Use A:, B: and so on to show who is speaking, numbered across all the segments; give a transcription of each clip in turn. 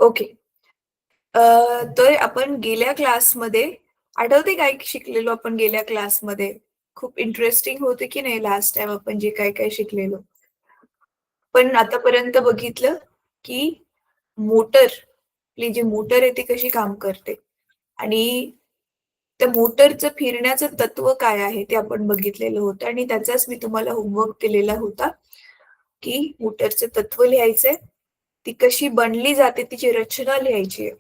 A: Okay. तर आपण गेल्या क्लासमध्ये आठवते काय शिकलेलो आपण गेल्या क्लासमध्ये? खूप इंटरेस्टिंग होते की नाही लास्ट टाईम आपण जे काय शिकलेलो. पण आतापर्यंत बघितलं की मोटर, आपली जी मोटर आहे ती कशी काम करते आणि त्या मोटरचं फिरण्याचं तत्व काय आहे ते आपण बघितलेलं होतं आणि त्याचाच मी तुम्हाला होमवर्क दिलेला होता, की मोटरचं तत्व लिहायचंय, ती कशी बनली जाते तिची रचना लिहायची आहे.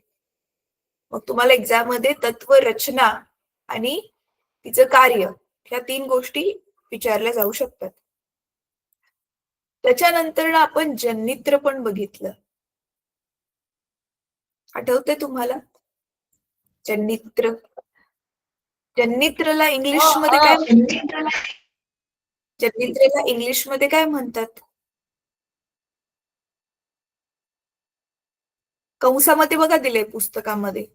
A: मग तुम्हाला एक्झाममध्ये तत्व, रचना आणि तिचं कार्य ह्या 3 गोष्टी विचारल्या जाऊ शकतात. त्याच्यानंतर ना आपण जन्नित्र पण बघितलं. आठवतंय तुम्हाला? जन्नित्र. जन्नित्रला इंग्लिशमध्ये काय जन्नित्रेला इंग्लिशमध्ये काय म्हणतात? कंसामध्ये बघा दिलंय पुस्तकामध्ये.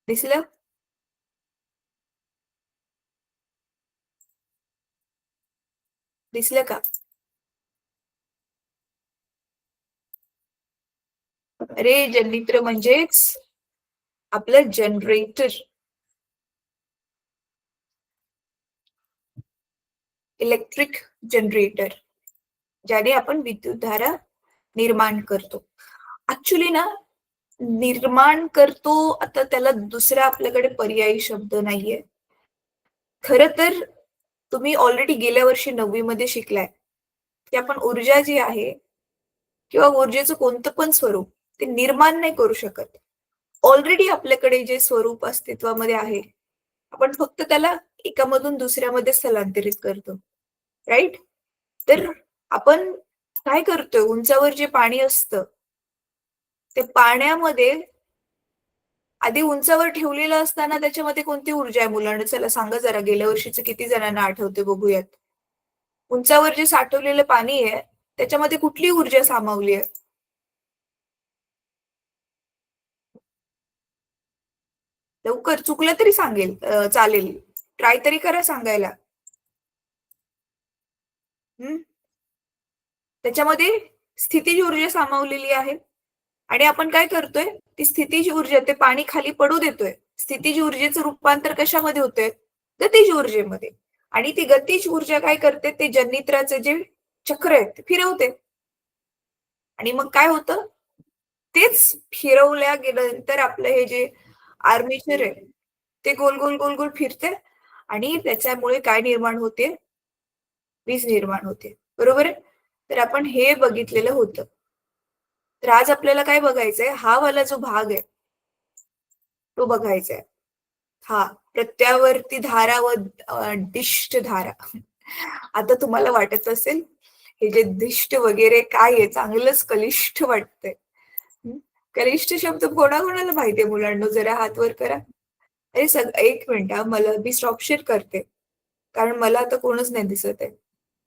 A: दिसलं? दिसलं का? अरे जन्नित्र म्हणजेच आपलं जनरेटर, इलेक्ट्रिक जनरेटर, ज्याने आपण विद्युतधारा निर्माण करतो. ॲक्चुअली ना, निर्माण करतो आता त्याला दुसरा आपल्याकडे पर्यायी शब्द नाहीये. खरं तर तुम्ही ऑलरेडी गेल्या वर्षी 9वी मध्ये शिकलाय, की आपण ऊर्जा जी आहे किंवा ऊर्जेचं कोणतं पण स्वरूप ते निर्माण नाही करू शकत. ऑलरेडी आपल्याकडे जे स्वरूप अस्तित्वामध्ये आहे, आपण फक्त त्याला एकामधून दुसऱ्यामध्ये स्थलांतरित करतो, राइट? तर आपण काय करतोय, उंचावर जे पाणी असतं, ते पाण्यामध्ये आधी उंचावर ठेवलेलं असताना त्याच्यामध्ये कोणती ऊर्जा आहे मुलांनो? चला सांगा जरा गेल्या वर्षीचं किती जणांना आठवते बघूयात. उंचावर जे साठवलेलं पाणी आहे, त्याच्यामध्ये कुठली ऊर्जा सामावली आहे? लवकर चुकलं तरी चालेल. ट्राय तरी करा सांगायला. हं. त्याच्यामध्ये स्थितीज ऊर्जा सामावलेली आहे आणि आपण काय करतोय, ती स्थितीज ऊर्जा ते पाणी खाली पडू देतोय. स्थितीज ऊर्जेचं रूपांतर कशामध्ये होतंय? गतीज ऊर्जेमध्ये आणि ती गतीज ऊर्जा काय करते, ते जनित्राचं जे चक्र आहे ते फिरवते आणि मग काय होतं, तेच फिरवल्या गेल्यानंतर आपलं हे जे आर्मेचर आहे, ते गोल फिरते आणि त्याच्यामुळे काय निर्माण होते? वीज निर्माण होते. बरोबर आहे? तर आपण हे बघितलेलं होतं. तर आज आपल्याला काय बघायचंय? हा वाला जो भाग आहे, तो बघायचा आहे. हां, प्रत्यावर्ती धारा व दिष्ट धारा. आता तुम्हाला वाटत असेल, हे जे दिष्ट वगैरे काय आहे? चांगलंच कनिष्ठ वाटतंय. हं. कनिष्ठ शब्द कोणाकोणाला माहिती आहे मुलांनो? जरा हात वर करा. अरे 1 मिनिट हां, मी स्टॉप शेअर करते. कारण मला आता कोणच नाही दिसत आहे.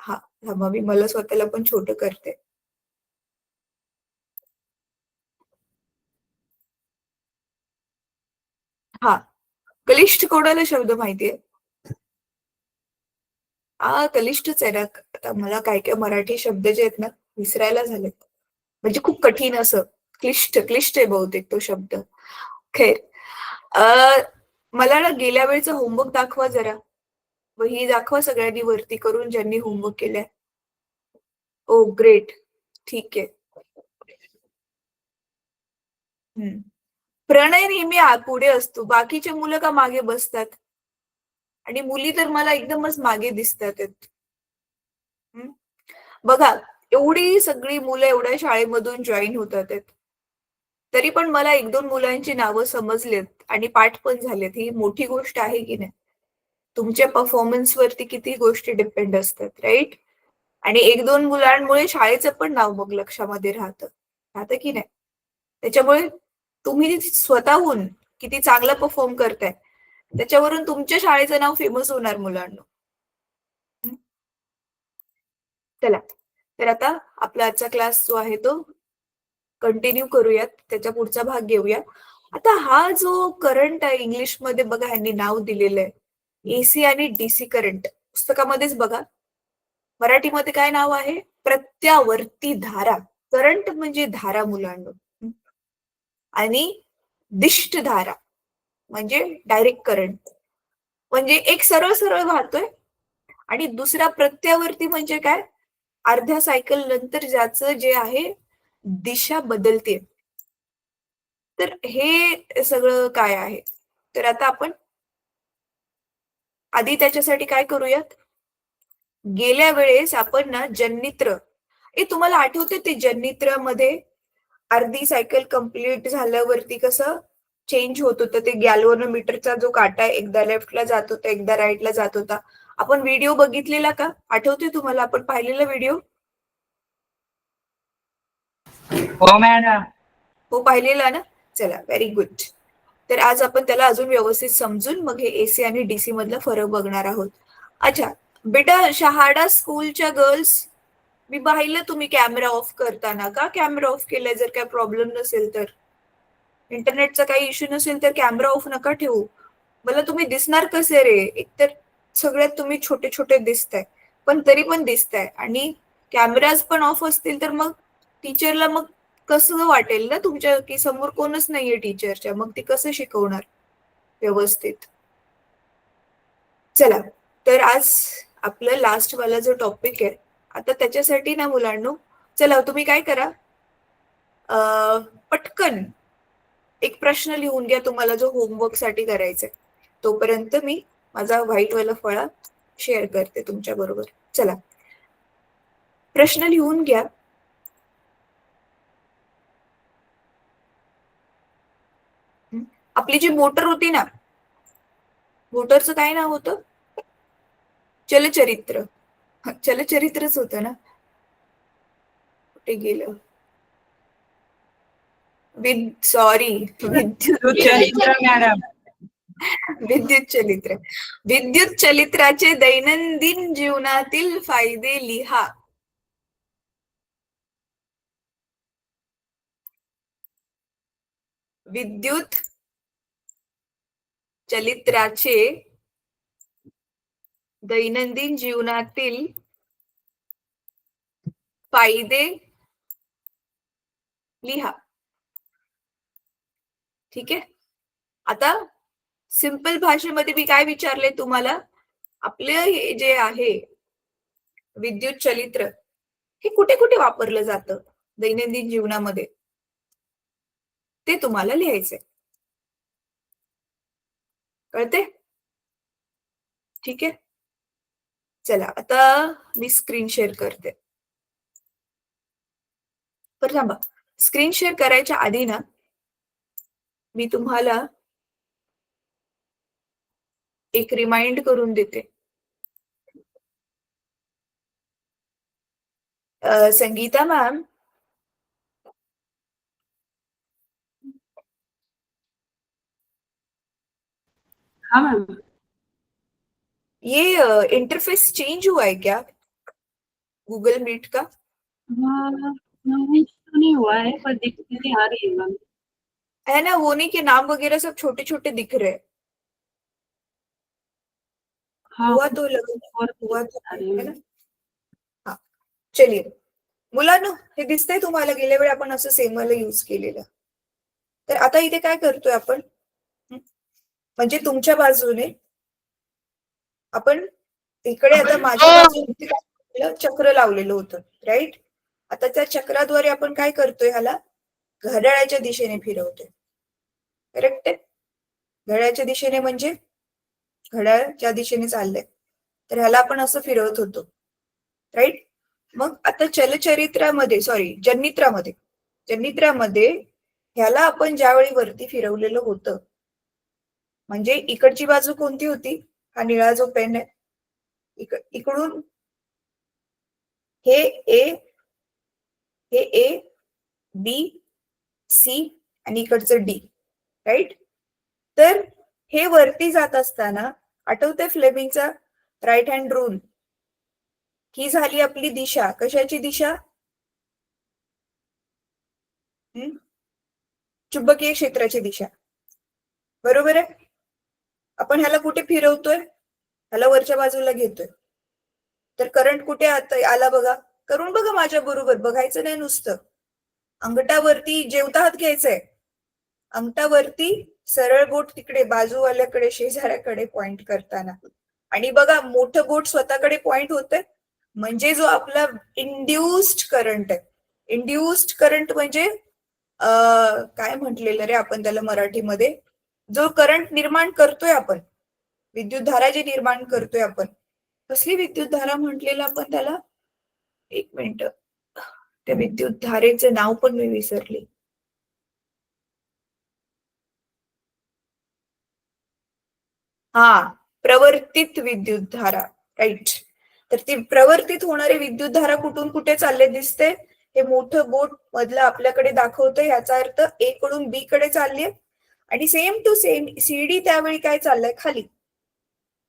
A: हां, थांबा मी मला स्वतःला पण छोटं करते. हां, कनिष्ठ कोणाला शब्द माहिती आहे? कनिष्ठच आहे ना. आता मला काही मराठी शब्द जे आहेत ना, विसरायला झालेत. म्हणजे खूप कठीण असं क्लिष्ट आहे बहुतेक तो शब्द. खैर. अ, मला ना गेल्या वेळेचा होमवर्क दाखवा जरा. वही दाखवा सगळ्यांनी वरती करून ज्यांनी होमवर्क केलाय. Oh great. ठीक आहे. हं. प्रणय नेहमी पुढे असतो. बाकीची मुलं का मागे बसतात? आणि मुली तर मला एकदमच मागे दिसतायत. हं. बघा, एवढी सगळी मुलं एवढ्या शाळेमधून जॉइन होतात आहेत. तरी पण मला 1-2 मुलांची नावं समजलेत आणि पाठ पण झालेत. ही मोठी गोष्ट आहे की नाही? तुमच्या परफॉर्मन्सवरती किती गोष्टी डिपेंड असतात, राइट? आणि 1-2 मुलांमुळे शाळेचं पण नाव मग लक्षामध्ये राहतं. राहतं की नाही? त्याच्यामुळे तुम्ही स्वतःहून किती चांगला परफॉर्म करताय, त्याच्यावरून तुमच्या शाळेचं नाव फेमस होणार मुलांनो. हं. चला, तर आता आपला आजचा क्लास जो आहे तो कंटिन्यू करूयात. त्याच्या पुढचा भाग घेऊया. आता हा जो करंट आहे इंग्लिशमध्ये बघा ह्यांनी नाव दिलेलं आहे. एसी आणि डीसी करंट. पुस्तकामध्येच बघा. मराठीमध्ये काय नाव आहे? प्रत्यावर्ती धारा. करंट म्हणजे धारा मुलांना, आणि दिष्ट धारा म्हणजे डायरेक्ट करंट, म्हणजे एक सरळ सरळ वाहतोय, आणि दुसरा प्रत्यावर्ती म्हणजे काय, अर्ध्या सायकल नंतर ज्याचं जे आहे दिशा बदलते. तर हे सगळं काय आहे, तर आता आपण आधी त्याच्यासाठी काय करूयात. गेल्या वेळेस आपण ना जन्नित्र, तुम्हाला आठवते ते जन्नित्रामध्ये अर्धी सायकल कंप्लीट झाल्यावरती कसं चेंज होत होतं, ते गॅल्व्हनोमीटरचा जो काटा आहे एकदा लेफ्टला जात होता एकदा राईटला जात होता. आपण व्हिडिओ बघितलेला का, आठवते तुम्हाला, आपण पाहिलेला व्हिडिओ?
B: हो मॅडम.
A: हो पाहिलेला ना. चला व्हेरी गुड. तर आज आपण त्याला अजून व्यवस्थित समजून मग हे एसी आणि डीसी मधला फरक बघणार आहोत. अच्छा बेटा, शहाडा स्कूलच्या गर्ल्स, मी पाहिलं तुम्ही कॅमेरा ऑफ करताना. का कॅमेरा ऑफ केलाय? जर काय प्रॉब्लेम नसेल तर, इंटरनेटचा काही इश्यू नसेल तर कॅमेरा ऑफ नका ठेवू. मला तुम्ही दिसणार कसे रे? एकतर सगळ्यात तुम्ही छोटे छोटे दिसताय, पण तरी पण दिसताय, आणि कॅमेराज पण ऑफ असतील तर मग टीचरला मग कसं वाटेल ना तुमच्या की समोर कोणच नाहीये टीचरच्या, मग ती कसं शिकवणार व्यवस्थित. चला, तर आज आपलं लास्ट वाला जो टॉपिक आहे, आता त्याच्यासाठी ना मुलांनो, चला तुम्ही काय करा, पटकन एक प्रश्न लिहून घ्या तुम्हाला जो होमवर्क साठी करायचा आहे. तोपर्यंत मी माझा व्हाईट वाला फळा शेअर करते तुमच्या बरोबर. चला प्रश्न लिहून घ्या. आपली जी मोटर होती ना, मोटरचं काय नाव होतं? चलचरित्र. चलचरित्रच होतं ना. कुठे गेलं? सॉरी, विद्युत
B: चरित्र मॅडम.
A: विद्युत चलित्र. विद्युत चलित्राचे दैनंदिन जीवनातील फायदे लिहा. विद्युत चलित्राचे दैनंदिन जीवनातील फायदे लिहा. ठीक आहे. आता सिंपल भाषेमध्ये मी काय विचारले तुम्हाला, आपलं हे जे आहे विद्युत चलित्र, हे कुठे कुठे वापरलं जातं दैनंदिन जीवनामध्ये, ते तुम्हाला लिहायचंय. कळते? ठीक आहे. चला आता मी स्क्रीन शेअर करते. तर थांबा, स्क्रीन शेअर करायच्या आधी ना मी तुम्हाला एक रिमाइंड करून देते. संगीता मैम,
B: हाँ मैम।
A: ये इंटरफेस चेंज हुआ है क्या गूगल मीट का?
B: नहीं तो नहीं हुआ है, पर दिक्कत नहीं आ रही है मैम।
A: है ना, वो नहीं कि नाम वगैरह सब छोटे छोटे दिख रहे हैं।
B: हाँ
A: हुआ तो लग
B: और
A: हुआ तो
B: आ रही
A: है ना.
B: है।
A: हा चलिए मुलांनो, हे दिसतंय तुम्हाला? गेल्या वेळी आपण असं सेमला यूज केलेलं. तर आता इथे काय करतोय आपण, म्हणजे तुमच्या बाजूने आपण इकडे आता माझ्या बाजूने काय केलं, चक्र लावलेलं होतं, राईट. आता त्या चक्राद्वारे आपण काय करतोय, ह्याला घड्याळाच्या दिशेने फिरवतोय. करेक्ट आहे? घड्याळाच्या दिशेने म्हणजे घड्याळच्या दिशेने चाललंय, तर ह्याला आपण असं फिरवत होतो, राईट. मग आता चलचरित्रामध्ये, सॉरी जन्नित्रामध्ये ह्याला आपण ज्यावेळी वरती फिरवलेलं होतं, म्हणजे इकडची बाजू कोणती होती, हा निळा जो पेन आहे, इकडून हे ए बी सी आणि इकडचं डी, राईट. तर हे वरती जात असताना आठवतंय फ्लेमिंगचा राईट हँड रूल, ही झाली आपली दिशा. कशाची दिशा? चुंबकीय क्षेत्राची दिशा. बरोबर आहे. आपण ह्याला कुठे फिरवतोय? ह्याला वरच्या बाजूला घेतोय, तर करंट कुठे आला बघा, करून बघा माझ्या बरोबर, बघायचं नाही नुसतं. अंगठावरती जेवता हात घ्यायचंय, अंगठावरती सरळ बोट तिकडे बाजूवाल्याकडे शेजाऱ्याकडे पॉइंट करताना, आणि बघा मोठं बोट स्वतःकडे पॉइंट होतंय, म्हणजे जो आपला इंड्युस्ड करंट आहे. इंड्युस्ड करंट म्हणजे काय म्हटलेलं रे आपण त्याला मराठीमध्ये, जो करंट निर्माण करतोय आपण, विद्युत धारा जी निर्माण करतोय आपण, कसली विद्युत धारा म्हटलेलं आपण त्याला, एक मिनिट, त्या विद्युत धारेचं नाव पण मी विसरले. हा, प्रवर्तित विद्युत धारा, राईट. तर ती प्रवर्तित होणारी विद्युत धारा कुठून कुठे चालले दिसते, हे मोठं बोट मधलं आपल्याकडे दाखवतंय, याचा अर्थ ए कडून बी कडे चाललीये, आणि सेम टू सेम सीडी त्यावेळी काय चाललंय, खाली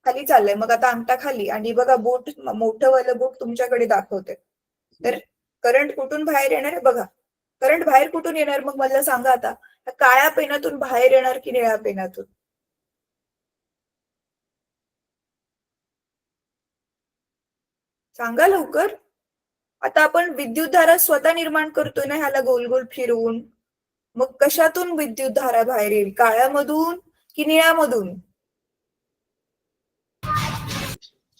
A: खाली चाललंय. मग आता अंगठा खाली, आणि बघा बोट, मोठं वालं बोट तुमच्याकडे दाखवते. तर करंट कुठून बाहेर येणार आहे बघा, करंट बाहेर कुठून येणार मग मला सांगा आता, काळ्या पेनातून बाहेर येणार की निळ्या पेनातून? सांगा लवकर. आता आपण विद्युत धारा स्वतः निर्माण करतोय ना ह्याला गोल गोल फिरवून, मग कशातून विद्युत धारा बाहेर येईल, काळ्यामधून की निळ्यामधून?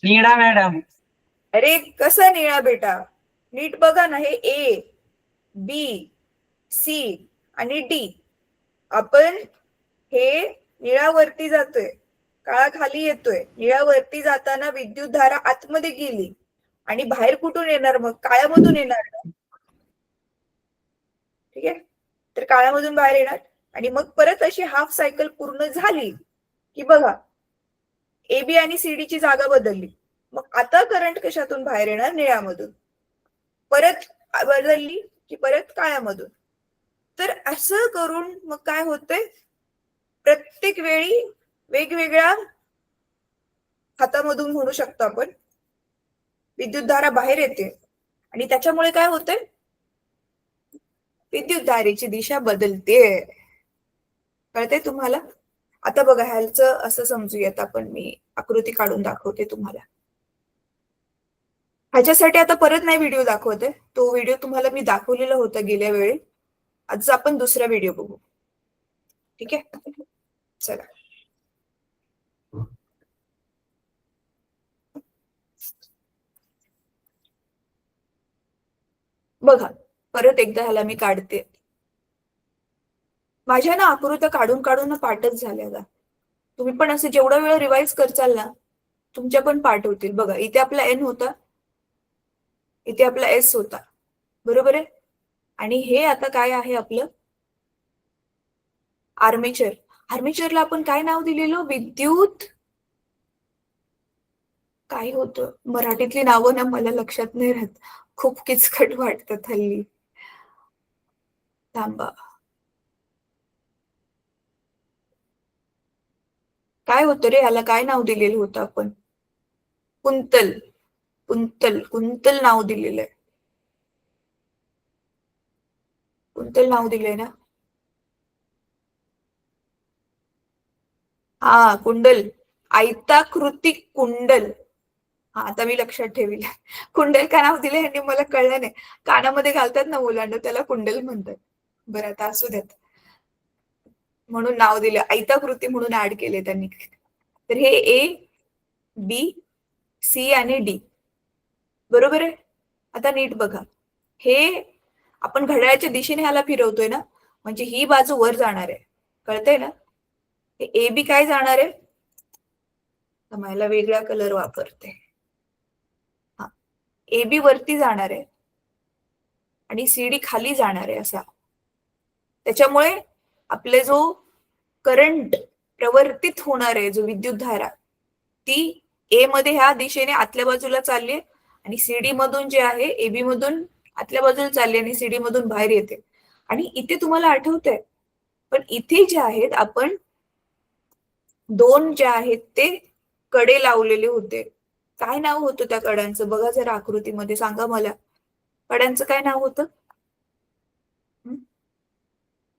B: निळा मॅडम.
A: अरे कसा निळा बेटा, नीट बघा ना, हे ए बी सी आणि डी, आपण हे निळावरती जातोय, काळा खाली येतोय, निळावरती जाताना विद्युत धारा आतमध्ये गेली, आणि बाहेर कुठून येणार मग, काळ्यामधून येणार ना. ठीक आहे, तर काळ्यामधून बाहेर येणार, आणि मग परत अशी हाफ सायकल पूर्ण झाली की बघा ए बी आणि सी डी ची जागा बदलली, मग आता करंट कशातून बाहेर येणार, निळ्यामधून. परत बदलली की परत काळ्यामधून. तर असं करून मग काय होतंय, प्रत्येक वेळी वेगवेगळ्या हातामधून म्हणू शकतो आपण, विद्युत धारा बाहेर येते, आणि त्याच्यामुळे काय होतंय, विद्युत धारेची दिशा बदलते. कळते तुम्हाला? आता बघा ह्याचं असं समजूयात आपण, मी आकृती काढून दाखवते तुम्हाला. ह्याच्यासाठी आता परत नाही व्हिडिओ दाखवते, तो व्हिडिओ तुम्हाला मी दाखवलेला होता गेल्या वेळी. आज आपण दुसरा व्हिडिओ बघू. ठीक आहे, चला. बघा परत एकदा ह्याला मी काढते. माझ्या ना आकृत्या काढून काढून पाठच झाल्या का, तुम्ही पण असं जेवढा वेळ रिवाइज करचाल ना, तुमच्या पण पाठ होतील. बघा इथे आपला एन होता, इथे आपला एस होता, बरोबर आहे, आणि हे आता काय आहे आपलं आर्मेचर. आर्मेचरला आपण काय नाव दिलेलं, विद्युत काय होतं, मराठीतली नावं ना मला लक्षात नाही राहत, खूप किचकट वाटतात हल्ली. थांबा, काय होतं रे, ह्याला काय नाव दिलेलं होतं आपण, कुंतल. कुंतल, कुंतल नाव दिलेलं आहे, कुंतल नाव दिलंय ना. हा कुंडल, आयताकृती कुंडल. हा आता मी लक्षात ठेवील. कुंडल का नाव दिले हे मला कळलं नाही, कानामध्ये घालतात ना मुलांना, त्याला कुंडल म्हणतात. बरं आता असू द्यात, म्हणून नाव दिलं, आयताकृती म्हणून ऍड केले त्यांनी. तर हे ए बी सी आणि डी, बरोबर आहे. आता नीट बघा, हे आपण घड्याळाच्या दिशेने ह्याला फिरवतोय ना, म्हणजे ही बाजू वर जाणार आहे, कळतंय ना. हे ए बी काय जाणार आहे, मला वेगळा कलर वापरते, हा, ए बी वरती जाणार आहे आणि सी डी खाली जाणार आहे असा. त्याच्यामुळे आपले जो करंट प्रवर्तित होणार आहे, जो विद्युत धारा, ती ए मध्ये ह्या दिशेने आतल्या बाजूला चालली, आणि सीडी मधून जे आहे एबी मधून आतल्या बाजूला चालली, आणि सीडी मधून बाहेर येते. आणि इथे तुम्हाला आठवतंय, पण इथे जे आहेत आपण दोन जे आहेत ते कडे लावलेले होते, काय नाव होतं त्या कड्यांचं बघा जरा आकृतीमध्ये, सांगा मला कड्यांचं काय नाव होतं.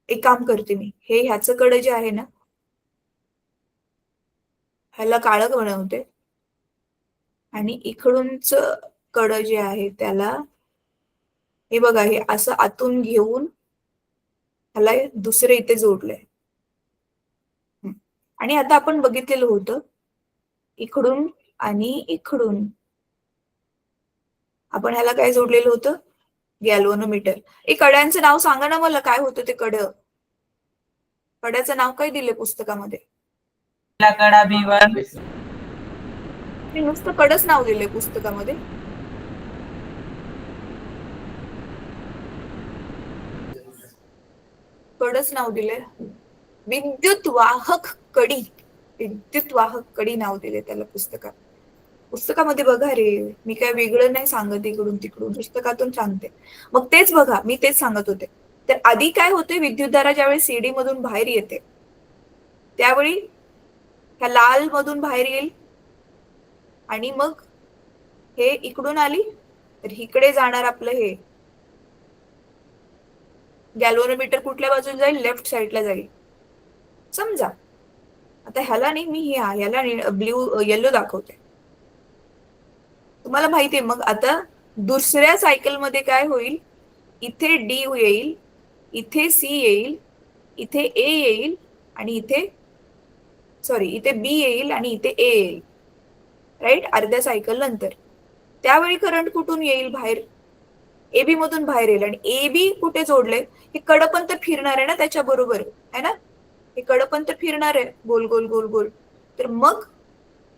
A: एक काम करते मी, हे ह्याचं कड जे आहे ना, ह्याला काळं बनवते, आणि इकडूनच कड जे आहे त्याला हे बघा, हे असं आतून घेऊन ह्याला दुसरे इथे जोडलंय. आणि आता आपण बघितलेलं होतं इकडून आणि इकडून आपण ह्याला काय जोडलेलं होतं, गॅल्व्हनोमीटर. हे कड्यांचं नाव सांगा ना मला, काय होतं ते कड, कड्याचं नाव काय दिले पुस्तकामध्ये?
C: कडा B1.
A: नुसतं कडच नाव दिलंय पुस्तकामध्ये. कडच नाव दिलंय. विद्युत वाहक कडी, विद्युत वाहक कडी नाव दिले त्याला पुस्तकात. पुस्तकामध्ये बघा रे, मी काय वेगळं नाही सांगत इकडून तिकडून, पुस्तकातून सांगते. मग तेच बघा, मी तेच सांगत होते. तर आधी काय होते, विद्युतधारा ज्यावेळी सीडी मधून बाहेर येते त्यावेळी ह्या लाल मधून बाहेर येईल आणि मग हे इकडून आली तर इकडे जाणार आपलं हे गॅल्व्हनोमीटर कुठल्या बाजूला जाईल, लेफ्ट साईडला जाईल. समजा आता ह्याला नाही, मी ह्याला येलो दाखवते. तुम्हाला माहितीये मग आता दुसऱ्या सायकल मध्ये काय होईल, इथे डी येईल, इथे सी येईल, इथे ए येईल आणि इथे इथे बी येईल आणि इथे ए येईल. राईट, अर्ध्या सायकल नंतर. त्यावेळी करंट कुठून येईल बाहेर, एबी मधून बाहेर येईल. आणि ए बी कुठे जोडले, हे कड पण तर फिरणार आहे ना त्याच्या बरोबर, है ना, हे कड पण तर फिरणार आहे गोल गोल गोल गोल. तर मग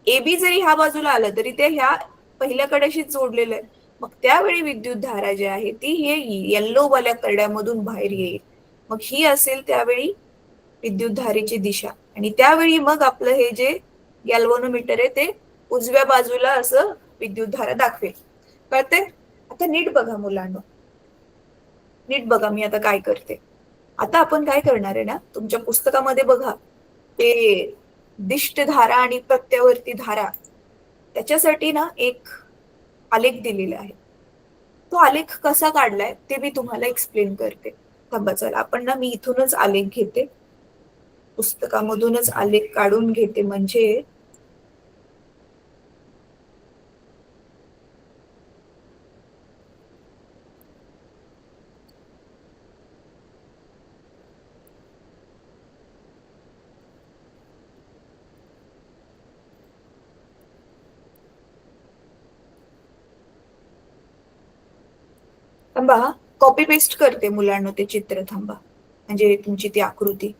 A: एबी जरी ह्या बाजूला आलं तरी ते ह्या पहिल्या कड्याशीच जोडलेलं आहे. मग त्यावेळी विद्युत धारा जी आहे ती हे येल्लो वाल्या कड्यामधून बाहेर येईल. मग ही असेल त्यावेळी विद्युत धारेची दिशा. आणि त्यावेळी मग आपलं हे जे गॅल्व्हनोमीटर आहे ते उजव्या बाजूला असं विद्युत धारा दाखवेल. कळते? आता नीट बघा मुलांना, नीट बघा मी आता काय करते. आता आपण काय करणार आहे ना, तुमच्या पुस्तकामध्ये बघा ते दिष्ट धारा आणि प्रत्यावर्ती धारा, त्याच्यासाठी ना एक आलेख दिलेला आहे. तो आलेख कसा काढलाय ते मी तुम्हाला एक्सप्लेन करते. थांबा, चला आपण ना, मी इथूनच आलेख घेते, पुस्तकामधूनच आलेख काढून घेते. म्हणजे थांबा, कॉपी पेस्ट करते मुलांना ते चित्र. थांबा, म्हणजे तुमची ती आकृती.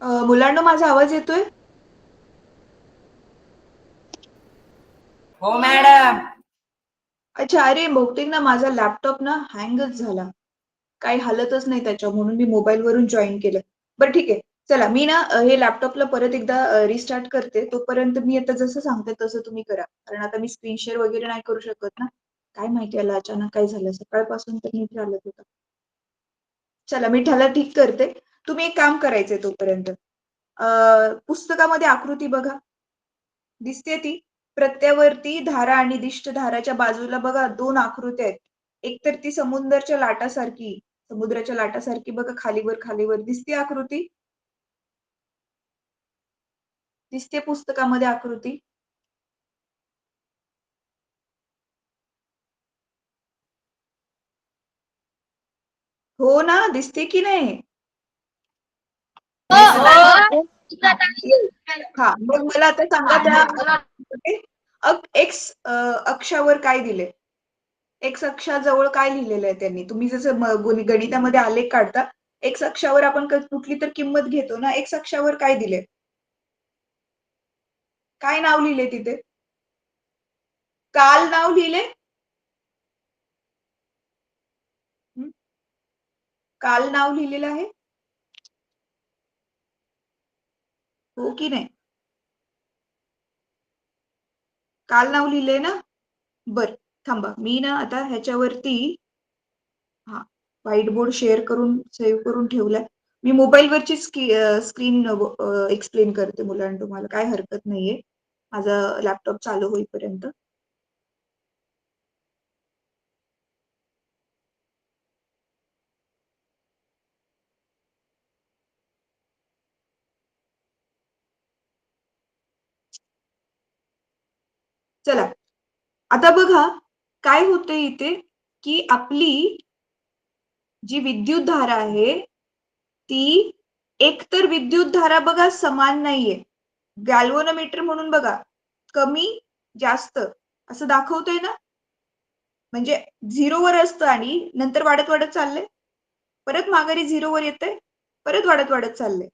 A: मुलांना माझा आवाज येतोय?
C: हो मॅडम.
A: अच्छा, अरे बहुतेक ना माझा लॅपटॉप ना हँगच झाला. काही हालतच नाही त्याच्या, म्हणून मी मोबाईलवरून जॉईन केलं. बरं ठीक आहे. चला मी ना हे लॅपटॉपला परत एकदा रिस्टार्ट करते. तोपर्यंत मी आता जसं सांगते तसं तुम्ही करा. कारण आता मी स्क्रीन शेअर वगैरे नाही करू शकत ना. काय माहिती याला अचानक काय झालं. सकाळपासून तर नीट चालत होतं. चला मी ह्याला ठीक करते. तुम्ही एक काम करायचंय तोपर्यंत. पुस्तकामध्ये आकृती बघा. दिसते ती? प्रत्ययावरती धारा आणि दिष्ट धाराच्या बाजूला बघा 2 आकृत्या आहेत. एक तर ती समुद्राच्या लाटासारखी बघा खालीवर खालीवर दिसते आकृती? दिसते पुस्तकामध्ये आकृती? हो ना, दिसते की नाही? हा, मग मला आता सांगा त्या एक्स अक्षावर काय दिले? एक्स अक्षाजवळ काय लिहिलेलं आहे त्यांनी? तुम्ही जसं गणितामध्ये आलेख काढता, एक्स अक्षावर आपण कुठली तर किंमत घेतो ना, एक्स अक्षावर काय दिले? काय नाव लिहिले तिथे? काल नाव लिहिले? हं? काल नाव लिहिलेलं आहे? हो की नाही? काल नाव लिहिलंय ना? बरं, थांबा. मी ना आता ह्याच्यावरती व्हाईट बोर्ड शेअर करून सेव्ह करून ठेवलाय. मी मोबाईलवरची स्क्रीन एक्सप्लेन करते मुलांना तुम्हाला. काय हरकत नाहीये. माझा लॅपटॉप चालू होईपर्यंत. चला, आता बघा काय होतंय इथे, की आपली जी विद्युत धारा आहे ती एकतर विद्युत धारा बघा समान नाहीये. गॅल्व्हनोमीटर म्हणून बघा कमी जास्त असं दाखवतोय ना, म्हणजे झिरोवर असतं आणि नंतर वाढत वाढत चाललंय, परत माघारी झिरोवर येतंय, परत वाढत वाढत चाललंय.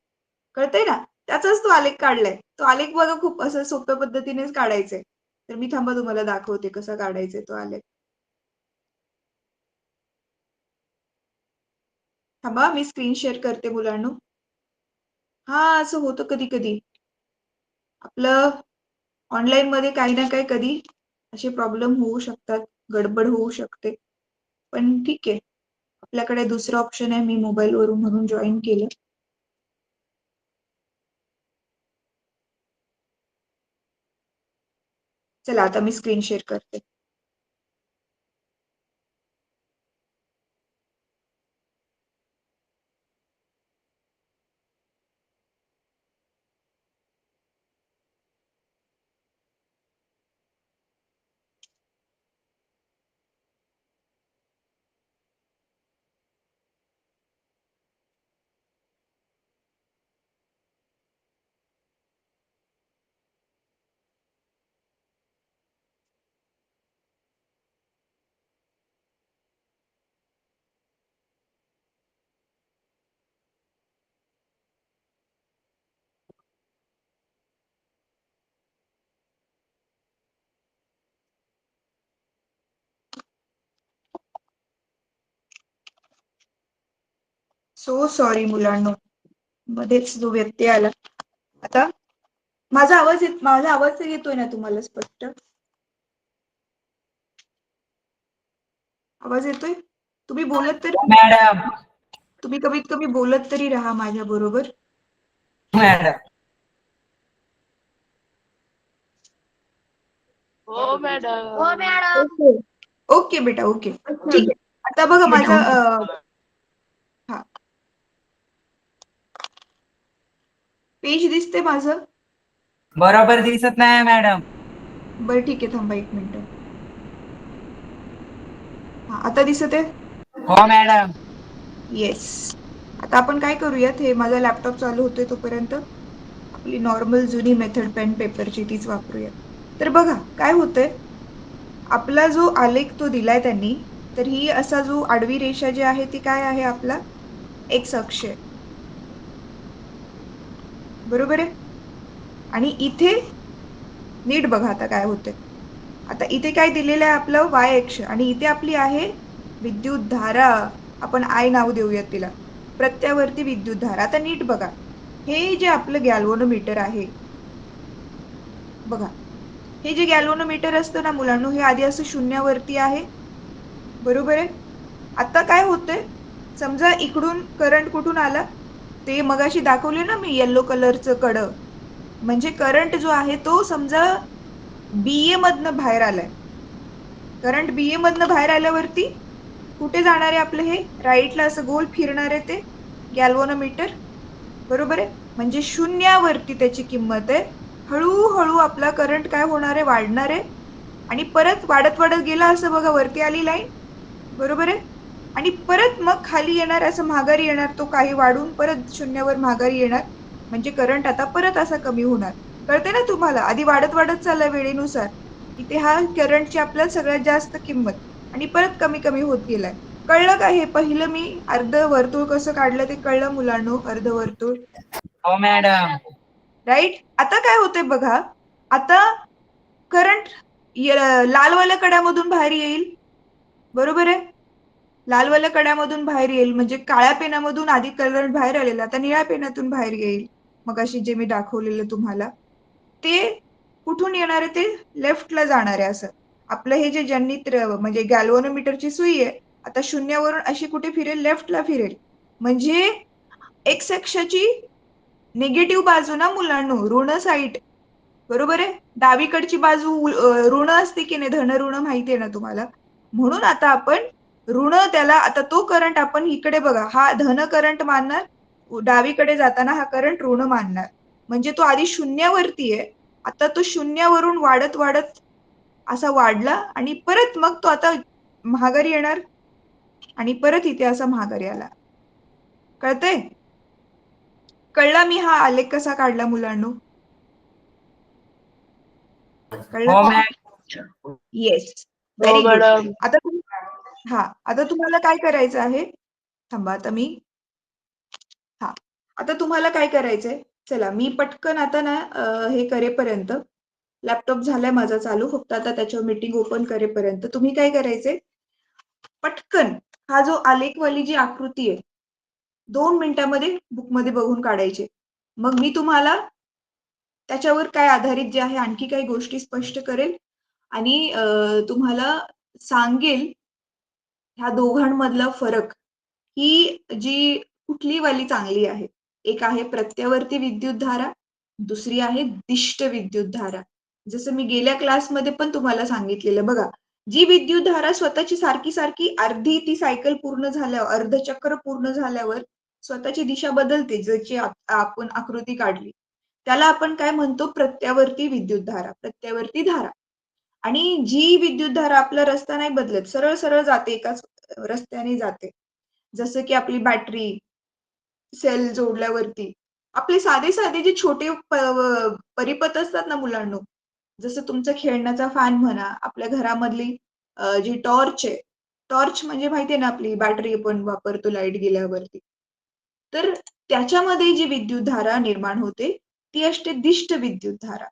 A: कळतंय ना? त्याचाच तो आलेख काढलाय. तो आलेख बघा खूप असं सोप्या पद्धतीनेच काढायचंय. तर मी थांबा तुम्हाला दाखवते कसा काढायचा तो आलेख. थांबा मी स्क्रीन शेअर करते मुलांनो. हा, असं होतं कधी कधी. आपलं ऑनलाईन मध्ये काही ना काही कधी असे प्रॉब्लेम होऊ शकतात, गडबड होऊ शकते. पण ठीक आहे. आपल्याकडे दुसरं ऑप्शन आहे, मी मोबाईलवरून म्हणून जॉईन केलं. चला आता मी स्क्रीन शेअर करते. सो सॉरी मुलांनो, मध्येच जो व्यत्यय आला. आता माझा आवाज तर येतोय ना तुम्हाला स्पष्ट? आवाज येतोय? तुम्ही बोलत तरी
C: मॅडम.
A: तुम्ही कमीत कमी बोलत तरी राहा माझ्या बरोबर.
C: मॅडम.
B: हो मॅडम.
A: ओके ओके बेटा, ओके ठीक आहे. आता बघा माझा हा पेज दिसते माझं?
C: बरोबर दिसत नाही मॅडम.
A: बरं ठीक आहे, थांबा 1 मिनिट. हा, आता दिसत आहे?
C: हो मॅडम.
A: येस. आता आपण काय करूयात, हे माझा लॅपटॉप चालू होतोय तोपर्यंत आपली नॉर्मल जुनी मेथड पेन पेपरची तीच वापरूयात. तर बघा काय होतंय, आपला जो आलेख तो दिलाय त्यांनी, तर ही असा जो आडवी रेषा जी आहे ती काय आहे आपला एक्स अक्ष आहे. बरोबर आहे. आणि इथे नीट बघा आता काय होतंय. आता इथे काय दिलेलं आहे आपलं वाय अक्ष आणि इथे आपली आहे विद्युत धारा. आपण आय नाव देऊयात तिला. प्रत्यावर्ती विद्युत धारा. आता नीट बघा. हे जे आपलं गॅल्व्हनोमीटर आहे, बघा. हे जे गॅल्व्हनोमीटर असतं ना मुलांनो, हे आधी असं शून्यावरती आहे. बरोबर आहे. आता काय होतंय, समजा इकडून करंट कुठून आला, ते मगाशी दाखवले ना मी येलो कलरचं कडं, म्हणजे करंट जो आहे तो समजा बीए मधनं बाहेर आलाय. करंट बीए मधनं बाहेर आल्यावरती कुठे जाणार आहे आपलं हे राईटला असं गोल फिरणार आहे ते गॅल्व्हनोमीटर. बरोबर आहे. म्हणजे शून्यावरती त्याची किंमत आहे. हळूहळू आपला करंट काय होणार आहे, वाढणार आहे आणि परत वाढत वाढत गेला असं बघा, वरती आली लाईन. बरोबर आहे. आणि परत मग खाली येणार, असं माघारी येणार, तो काही वाढून परत शून्यावर माघारी येणार. म्हणजे करंट आता परत असा कमी होणार. कळते ना तुम्हाला? आधी वाढत वाढत चालला वेळेनुसार. इथे हा करंटची आपल्याला सगळ्यात जास्त किंमत आणि परत कमी कमी होत गेलाय. कळलं का? हे पहिलं मी अर्ध वर्तुळ कसं काढलं ते कळलं मुलांनो? अर्ध वर्तुळ.
C: हो मॅडम.
A: राईट. आता काय होतंय बघा, आता करंट लालवाल्या कड्यामधून बाहेर येईल. बरोबर आहे. लालवाल्या कड्यामधून बाहेर येईल, म्हणजे काळ्या पेनामधून आधी करंट बाहेर आलेला, आता निळ्या पेनातून बाहेर येईल. मगाशी जे मी दाखवलेलं तुम्हाला ते कुठून येणार आहे, ते लेफ्टला जाणार आहे. असं आपलं हे जे जनित्र म्हणजे गॅल्व्हनोमीटरची सुई आहे, आता शून्यावरून अशी कुठे फिरेल, लेफ्टला फिरेल. म्हणजे एक्स अक्षाची निगेटिव्ह बाजू ना मुलांनो, ऋण साईड. बरोबर आहे. डावीकडची बाजू ऋण असते की नाही, धन ऋण माहिती आहे ना तुम्हाला. म्हणून आता आपण ऋण त्याला, आता तो करंट आपण इकडे बघा, हा धन करंट मानणार, डावीकडे जाताना हा करंट ऋण मानणार. म्हणजे तो आधी शून्यावरती आहे, आता तो शून्यावरून वाढत वाढत असा वाढला आणि परत मग तो आता महागारी येणार आणि परत इथे असा महागारी आला. कळतंय? कळला मी हा आलेख कसा काढला मुलांनो? कळलं
C: हो
A: का?
C: मॅडम.
A: येस.
B: हो
A: व्हेरी गुड.
B: मॅडम.
A: आता हा, आता तुम्हाला काय करायचं आहे? थांबा आता मी हा, आता तुम्हाला काय करायचंय? चला मी पटकन आता ना हे करेपर्यंत लॅपटॉप झालाय माझा चालू, फक्त आता त्याच्यावर मीटिंग ओपन करेपर्यंत तुम्ही काय करायचंय? पटकन हा जो आलेखवाली जी आकृती आहे 2 मिनिटांमध्ये बुकमध्ये बघून काढायचे. मग मी तुम्हाला त्याच्यावर काय आधारित जे आहे आणखी काही गोष्टी स्पष्ट करेल आणि तुम्हाला सांगेल ह्या दोघांमधला फरक, ही जी कुठली वाली चांगली आहे. एक आहे प्रत्यावर्ती विद्युत धारा, दुसरी आहे दिष्ट विद्युत धारा. जसं मी गेल्या क्लासमध्ये पण तुम्हाला सांगितलेलं बघा, जी विद्युत धारा स्वतःची सारखी सारखी अर्धी ती सायकल पूर्ण झाल्यावर, अर्धचक्र पूर्ण झाल्यावर स्वतःची दिशा बदलते, ज्याची आपण आकृती काढली, त्याला आपण काय म्हणतो? प्रत्यावर्ती विद्युत धारा, प्रत्यावर्ती धारा. आणि जी विद्युत धारा आपला रस्ता नाही बदलत, सरळ सरळ जाते, एकाच रस्त्याने जाते, जसं की आपली बॅटरी सेल जोडल्यावरती आपले साधे साधे जे छोटे परिपथ असतात ना मुलांनो, जसं तुमचा खेळण्याचा फॅन म्हणा, आपल्या घरामधली जी टॉर्च आहे, टॉर्च म्हणजे माहितीये ना आपली बॅटरी आपण वापरतो लाईट गेल्यावरती, तर त्याच्यामध्ये जी विद्युत धारा निर्माण होते ती असते दिष्ट विद्युत धारा.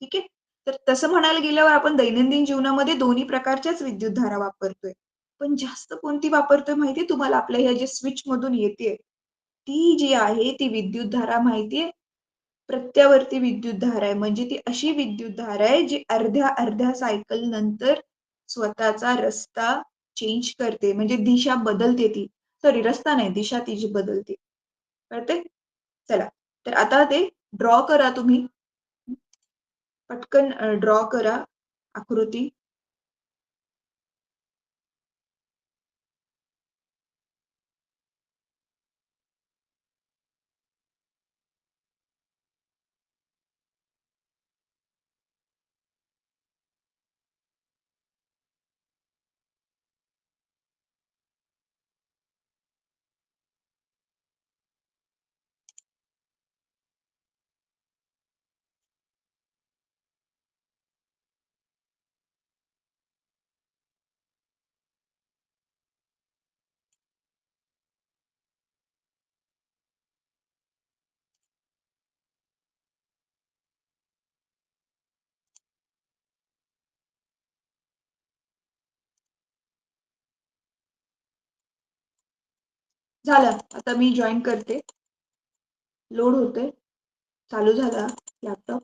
A: ठीक आहे. तर तसं म्हणायला गेल्यावर आपण दैनंदिन जीवनामध्ये दोन्ही प्रकारच्याच विद्युत धारा वापरतोय. पण जास्त कोणती वापरतोय माहितीये तुम्हाला? आपल्या ह्या जे स्विच मधून येते ती जी आहे ती विद्युत धारा माहितीये? प्रत्यावर्ती विद्युत धारा आहे. म्हणजे ती अशी विद्युत धारा आहे जी अर्ध्या अर्ध्या सायकल नंतर स्वतःचा रस्ता चेंज करते, म्हणजे दिशा बदलते ती. सॉरी, रस्ता नाही, दिशा तिची बदलते. कळते? चला, तर आता ते ड्रॉ करा तुम्ही. पटकन ड्रॉ करा आकृती. झालं, आता मी जॉईन करते. लोड होते, चालू झाला लॅपटॉप.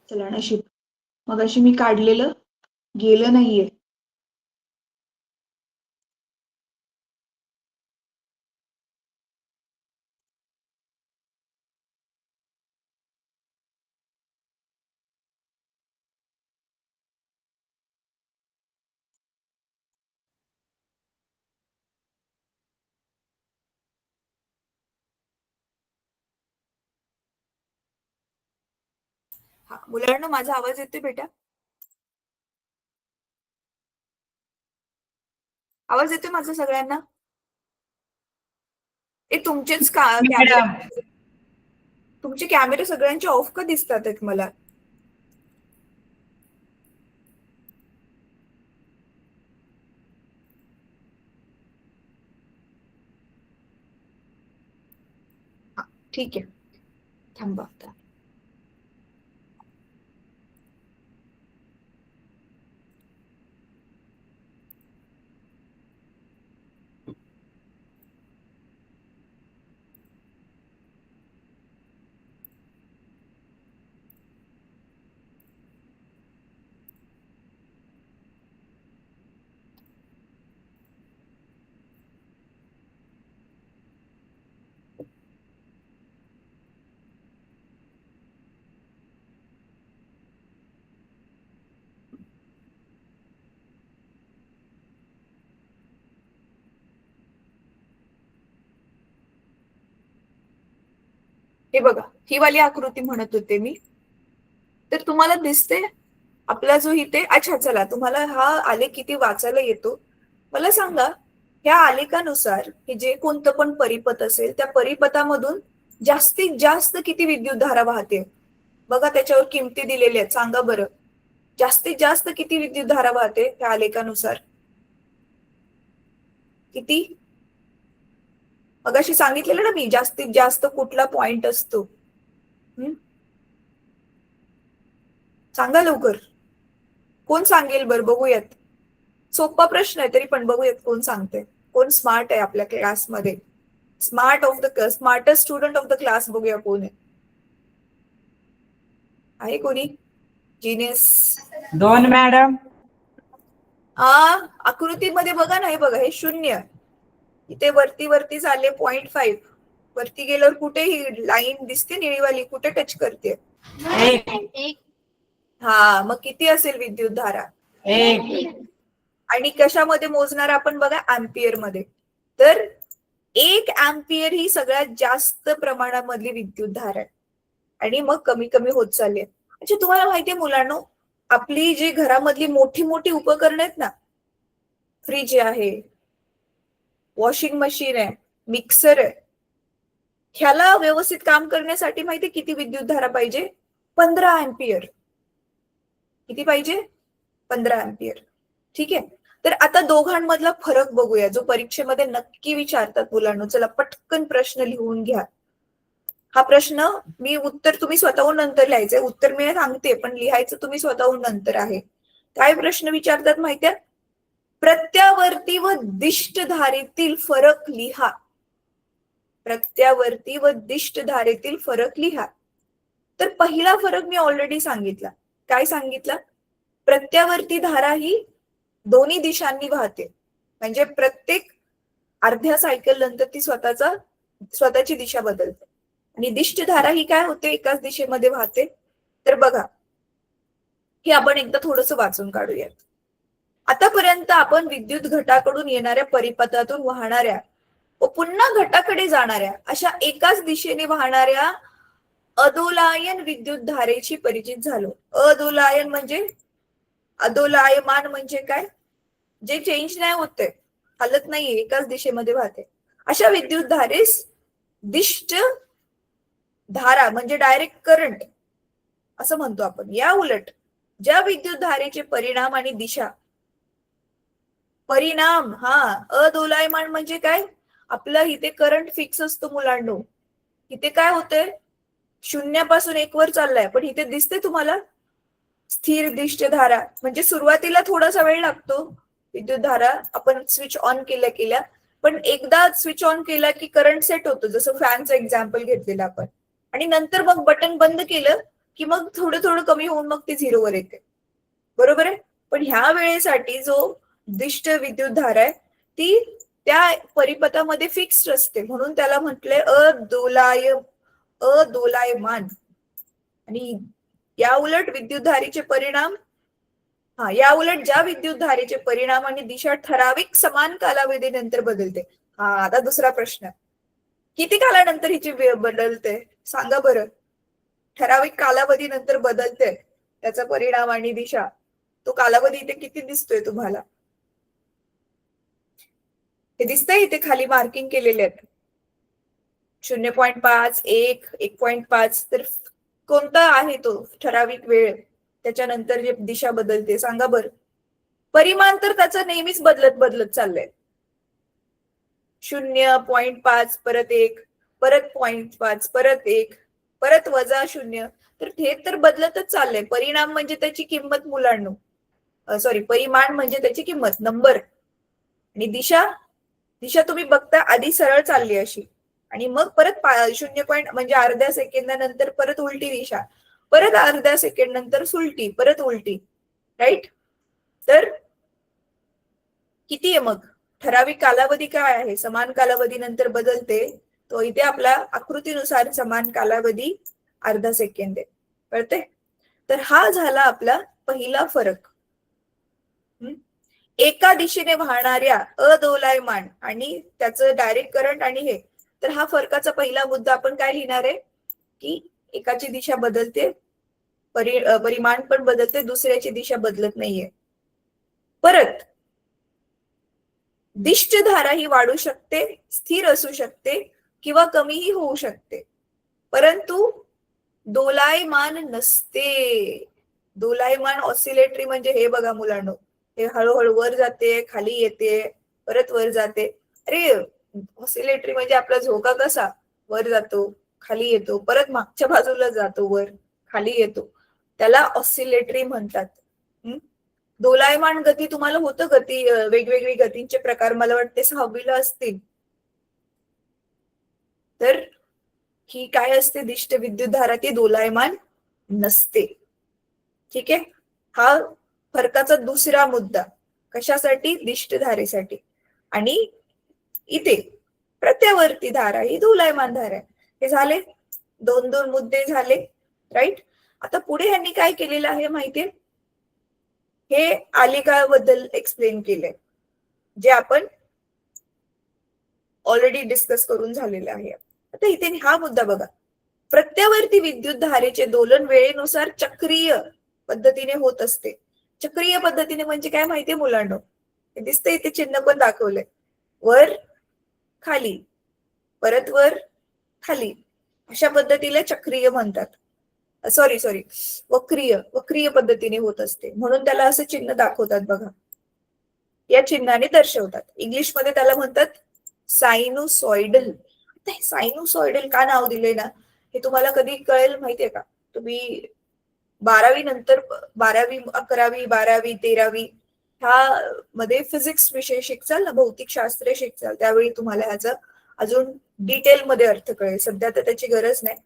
A: चला नशीब, मगाशी मी काढलेलं गेलं नाहीये. हा, मुलांना माझा आवाज येतोय बेटा? आवाज येतोय माझा सगळ्यांना? ए तुमचेच कॅमेरे,
C: मॅडम
A: तुमचे कॅमेरे सगळ्यांचे ऑफ का दिसतात आहेत मला? हा, ठीक आहे, थांबा आता. हे बघा, ही वाली आकृती म्हणत होते मी. तर तुम्हाला दिसते आपला जो इथे, अच्छा चला, तुम्हाला हा आलेख किती वाचायला येतो मला सांगा. ह्या आलेखानुसार हे जे कोणतं पण परिपथ असेल, त्या परिपथामधून जास्तीत जास्त किती विद्युतधारा वाहते? बघा त्याच्यावर किमती दिलेल्या आहेत, सांगा बरं. जास्तीत जास्त किती विद्युतधारा वाहते त्या आलेखानुसार? किती? मगाशी सांगितलेलं ना मी, जास्तीत जास्त कुठला पॉइंट असतो. सांगा लवकर, कोण सांगेल बरं? बघूयात, सोपा प्रश्न आहे तरी पण बघूयात कोण सांगते. कोण स्मार्ट आहे आपल्या क्लासमध्ये? Smartest student of the class, बघूया कोण आहे कोणी? जीनियस.
C: 2 मॅडम.
A: आकृतीमध्ये बघा ना, हे बघा, हे 0 इथे वरती वरती झाले 0.5. वरती गेल्यावर कुठे ही लाईन दिसते निळीवाली, कुठे टच करते?
C: 1.
A: हा, मग किती असेल विद्युतधारा?
C: 1.
A: आणि कशामध्ये मोजणार आपण? बघा, अँपियर मध्ये. तर 1 अँपियर ही सगळ्यात जास्त प्रमाणामधली विद्युतधारा आहे, आणि मग कमी कमी होत चालली आहे. अच्छा, तुम्हाला माहितीये मुलांनो, आपली जी घरामधली मोठी मोठी उपकरणं आहेत ना, फ्रीज आहे, वॉशिंग मशीन आहे, मिक्सर आहे, ह्याला व्यवस्थित काम करण्यासाठी माहिती किती विद्युतधारा पाहिजे? 15 अँपियर. किती पाहिजे? 15 अँपियर. ठीक आहे. तर आता दोघांमधला फरक बघूया, जो परीक्षेमध्ये नक्की विचारतात मुलांना. चला पटकन प्रश्न लिहून घ्या. हा प्रश्न मी उत्तर तुम्ही स्वतःहून नंतर लिहायचंय. उत्तर मी सांगते पण लिहायचं तुम्ही स्वतःहून नंतर आहे. काय प्रश्न विचारतात माहितीये? प्रत्यावर्ती व दिष्ट धारेतील फरक लिहा. प्रत्यावर्ती व दिष्ट धारेतील फरक लिहा. तर पहिला फरक मी ऑलरेडी सांगितला. काय सांगितलं? प्रत्यावर्ती धारा ही दोन्ही दिशांनी वाहते, म्हणजे प्रत्येक अर्ध्या सायकल नंतर ती स्वतःची दिशा बदलते. आणि दिष्ट धारा ही काय होते? एकाच दिशेमध्ये वाहते. तर बघा, हे आपण एकदा थोडंसं वाचून काढूयात. आतापर्यंत आपण विद्युत घटाकडून येणाऱ्या परिपथातून वाहणाऱ्या व पुन्हा घटाकडे जाणाऱ्या अशा एकाच दिशेने वाहणाऱ्या अदोलायन विद्युत धारेशी परिचित झालो. अदोलायन म्हणजे, अदोलायमान म्हणजे काय? जे चेंज नाही होते, हलत नाहीये, एकाच दिशेमध्ये वाहते, अशा विद्युत धारेस दिष्ट धारा म्हणजे डायरेक्ट करंट असं म्हणतो आपण. या उलट ज्या विद्युत धारेचे परिणाम आणि दिशा, परिणाम, अदोलायमान म्हणजे काय? आपलं इथे करंट फिक्स असतो मुलांनो. इथे काय होतंय? शून्यापासून 1 वर चाललाय, पण इथे दिसते तुम्हाला स्थिर दिष्ट धारा. म्हणजे सुरुवातीला थोडासा वेळ लागतो विद्युत धारा आपण स्विच ऑन केल्या, पण एकदा स्विच ऑन केला की करंट सेट होतो, जसं फॅनचं एक्झाम्पल घेतलेलं आपण. आणि नंतर मग बटन बंद केलं की मग थोडं थोडं कमी होऊन मग ती 0 वर येते. बरोबर आहे. पण ह्या वेळेसाठी जो दिष्ट विद्युत धारा आहे ती त्या परिपथामध्ये फिक्स्ड असते, म्हणून त्याला म्हटलंय अदोलायमान. आणि या उलट विद्युतधारेचे परिणाम या उलट ज्या विद्युतधारेचे परिणाम आणि दिशा ठराविक समान कालावधीनंतर बदलते. आता दुसरा प्रश्न, किती कालानंतर हिची बदलते सांगा बरं. ठराविक कालावधीनंतर बदलते त्याचा परिणाम आणि दिशा. तो कालावधी इथे किती दिसतोय तुम्हाला? हे दिसतंय इथे खाली मार्किंग केलेले आहेत 0.5, 1, 1.5. तर कोणता आहे तो ठराविक वेळ त्याच्यानंतर जे दिशा बदलते सांगा बरं. परिमाण तर त्याचं नेहमीच बदलत चाललंय. 0.5 परत 1 परत 0.5 परत 1 परत -0. तर हे तर बदलतच चाललंय. परिणाम म्हणजे त्याची किंमत मुलांनो, सॉरी परिमाण म्हणजे त्याची किंमत नंबर. आणि दिशा तुम्ही बघता आधी सरळ चालली अशी, आणि मग परत 0 म्हणजे अर्ध्या सेकंदानंतर परत उलटी दिशा, परत अर्ध्या सेकंड नंतर सुलटी, परत उलटी. राईट. तर किती आहे मग ठराविक कालावधी काय आहे? समान कालावधीनंतर बदलते. तो इथे आपला आकृतीनुसार समान कालावधी अर्धा सेकंद आहे. कळते? तर हा झाला आपला पहिला फरक. एका दिशेने वाहणाऱ्या अदोलायमान आणि त्याचं डायरेक्ट करंट आणि हे. तर हा फरकाचा पहिला मुद्दा आपण काय लिहिणार आहे की एकाची दिशा बदलते, परिमाण पण बदलते, दुसऱ्याची दिशा बदलत नाहीये. परत दिष्ट धारा ही वाढू शकते, स्थिर असू शकते किंवा कमीही होऊ शकते, परंतु दोलायमान नसते. दोलायमान ऑसिलेटरी म्हणजे हे बघा मुलांनो, हे हळूहळू वर जाते, खाली येते, परत वर जाते. अरे ऑसिलेटरी म्हणजे आपला झोका कसा वर जातो, खाली येतो, परत मागच्या बाजूला जातो, वर खाली येतो, त्याला ऑसिलेटरी म्हणतात. दोलायमान गती तुम्हाला होतं गती, वेगवेगळी गतींचे प्रकार मला वाटते 6वीला असतील. तर ही काय असते दिष्ट विद्युत धारा, ती दोलायमान नसते. ठीक आहे. हा फरकाचा दुसरा मुद्दा. कशासाठी? दिष्ट धारेसाठी. आणि इथे प्रत्यावर्ती धारा ही दोलायमान धारा आहे. हे झाले 2 मुद्दे झाले. राईट. आता पुढे ह्यांनी काय केलेलं आहे माहितीये, हे आलेखाबद्दल एक्सप्लेन केलंय, जे आपण ऑलरेडी डिस्कस करून झालेलं आहे. आता इथे हा मुद्दा बघा, प्रत्यावर्ती विद्युत धारेचे दोलन वेळेनुसार चक्रीय पद्धतीने होत असते. चक्रीय पद्धतीने म्हणजे काय माहितीये मुलांनो? हे दिसतंय इथे चिन्ह पण दाखवलंय. वर खाली परत वर खाली, अशा पद्धतीला चक्रीय म्हणतात. सॉरी वक्रीय पद्धतीने होत असते, म्हणून त्याला असं चिन्ह दाखवतात बघा, या चिन्हाने दर्शवतात. इंग्लिशमध्ये त्याला म्हणतात सायनुसॉइडल. सायनुसॉइडल का नाव दिले ना, हे तुम्हाला कधी कळेल माहितीये का? तुम्ही 12वी नंतर 12वी 11वी 12वी 13वी ह्या मध्ये फिजिक्स विषय शिकचाल ना, भौतिकशास्त्र शिकचाल, त्यावेळी तुम्हाला ह्याचा अजून डिटेल मध्ये अर्थ कळेल. सध्या तर त्याची गरज नाही.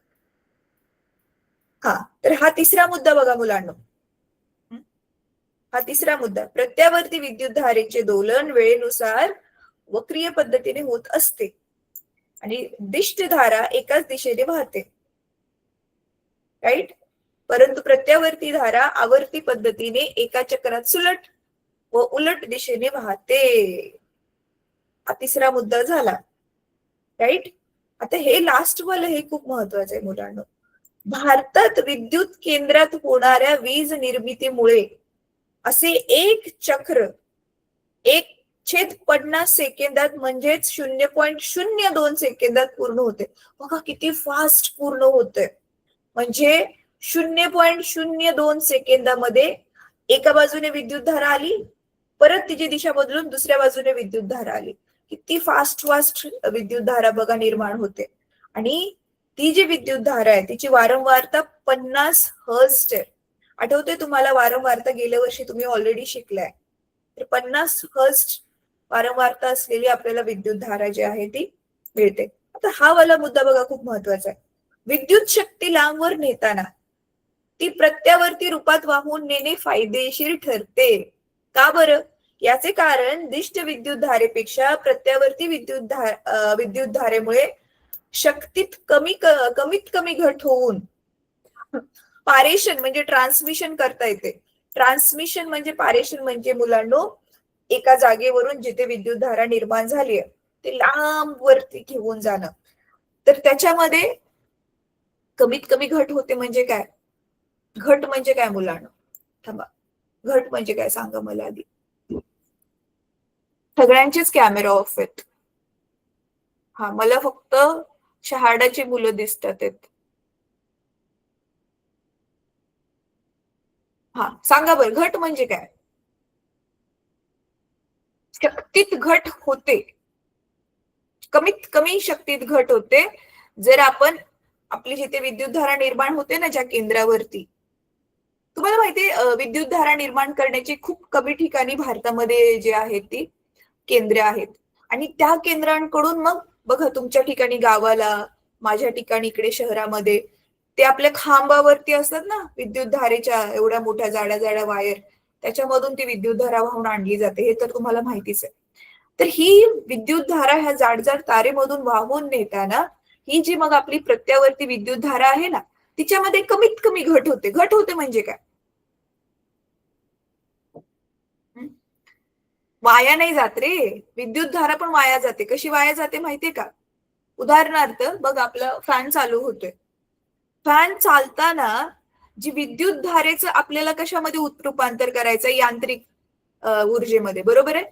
A: तर हा तिसरा मुद्दा बघा मुलांनो. हा तिसरा मुद्दा, प्रत्यावर्ती विद्युत धारेचे दोलन वेळेनुसार वक्रीय पद्धतीने होत असते आणि दिष्ट धारा एकाच दिशेने वाहते. राईट. परंतु प्रत्यावर्ती धारा आवर्ती पद्धतीने एका चक्रात सुलट व उलट दिशेने वाहते. हा तिसरा मुद्दा झाला. राईट. आता हे लास्ट वाला हे खूप महत्वाचं आहे मुलांनो. भारतात विद्युत केंद्रात होणाऱ्या वीज निर्मितीमुळे असे एक चक्र 1/50 सेकंदात म्हणजेच 0.02 सेकंदात पूर्ण होते. बघा किती फास्ट पूर्ण होते. म्हणजे 0.02 सेकंदामध्ये एका बाजूने विद्युत धारा आली, परत तिची दिशा बदलून दुसऱ्या बाजूने विद्युत धारा आली. किती फास्ट विद्युत धारा बघा निर्माण होते. आणि ती जी विद्युत धारा आहे तिची वारंवारता 50 हर्ट्झ आहे. आठवतंय तुम्हाला वारंवारता गेल्या वर्षी तुम्ही ऑलरेडी शिकलाय. तर 50 हर्ट्झ वारंवारता असलेली आपल्याला विद्युत धारा जी आहे ती मिळते. आता हा वाला मुद्दा बघा खूप महत्वाचा आहे. विद्युत शक्ती लांबवर नेताना ती प्रत्यावर्ती रूपात वाहून नेणे फायदेशीर ठरते. का बरं? याचे कारण दिष्ट विद्युत धारेपेक्षा प्रत्यावर्ती विद्युत धारेमुळे शक्तीत कमीत कमी घट होऊन पारेषण म्हणजे ट्रान्समिशन करता येते. ट्रान्समिशन म्हणजे पारेषण म्हणजे मुलांनो एका जागेवरून जिथे विद्युत धारा निर्माण झाली आहे ते लांब वरती घेऊन जाणं. तर त्याच्यामध्ये कमीत कमी घट होते म्हणजे काय? घट म्हणजे काय मुलांनो? थांबा, घट म्हणजे काय सांगा मला आधी. सगळ्यांचेच कॅमेरा ऑफ आहेत. हा, मला फक्त शहाडाची मुलं दिसतात आहेत. हा, सांगा बरं, घट म्हणजे काय? शक्तीत घट होते, कमीत कमी शक्तीत घट होते जर आपण आपली जिथे विद्युत धारा निर्माण होते ना ज्या केंद्रावरती. तुम्हाला माहितीये विद्युत धारा निर्माण करण्याची खूप कमी ठिकाणी भारतामध्ये जे आहेत ती केंद्रे आहेत. आणि त्या केंद्रांकडून मग बघा तुमच्या ठिकाणी गावाला, माझ्या ठिकाणी इकडे शहरामध्ये ते आपल्या खांबावरती असतात ना विद्युत धारेच्या एवढ्या मोठ्या जाड्या जाड्या वायर, त्याच्यामधून ती विद्युत धारा वाहून आणली जाते. हे तर तुम्हाला माहितीच आहे. तर ही विद्युत धारा ह्या जाडजाड तारेमधून वाहून नेताना ही जी मग आपली प्रत्यावर्ती विद्युत धारा आहे ना तिच्यामध्ये कमीत कमी घट होते. घट होते म्हणजे काय? वाया नाही जात रे, विद्युत धारा पण वाया जाते. कशी वाया जाते माहितीये का? उदाहरणार्थ बघ, आपला फॅन चालू होतोय. फॅन चालताना जी विद्युत धारेचं आपल्याला कशामध्ये रूपांतर करायचं, यांत्रिक ऊर्जेमध्ये, बरोबर आहे.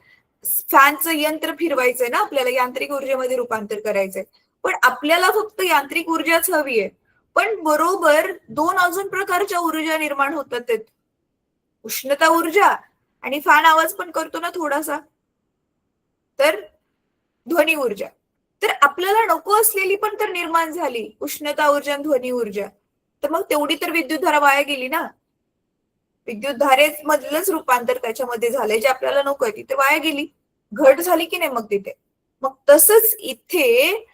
A: फॅनचं यंत्र फिरवायचंय ना आपल्याला, यांत्रिक ऊर्जेमध्ये रूपांतर करायचंय. पण आपल्याला फक्त यांत्रिक ऊर्जाच हवी आहे. पण बरोबर दोन अजून प्रकारच्या ऊर्जा निर्माण होतात. उष्णता ऊर्जा आणि फॅन आवाज पण करतो ना थोडासा, तर ध्वनी ऊर्जा. तर आपल्याला नको असलेली पण तर निर्माण झाली उष्णता ऊर्जा आणि ध्वनी ऊर्जा. तर मग तेवढी तर विद्युत धारा वाया गेली ना. विद्युत धारेमधलंच रूपांतर त्याच्यामध्ये झालंय, जे आपल्याला नको आहे तिथे वाया गेली, घट झाली की नाही मग तिथे. मग तसंच इथे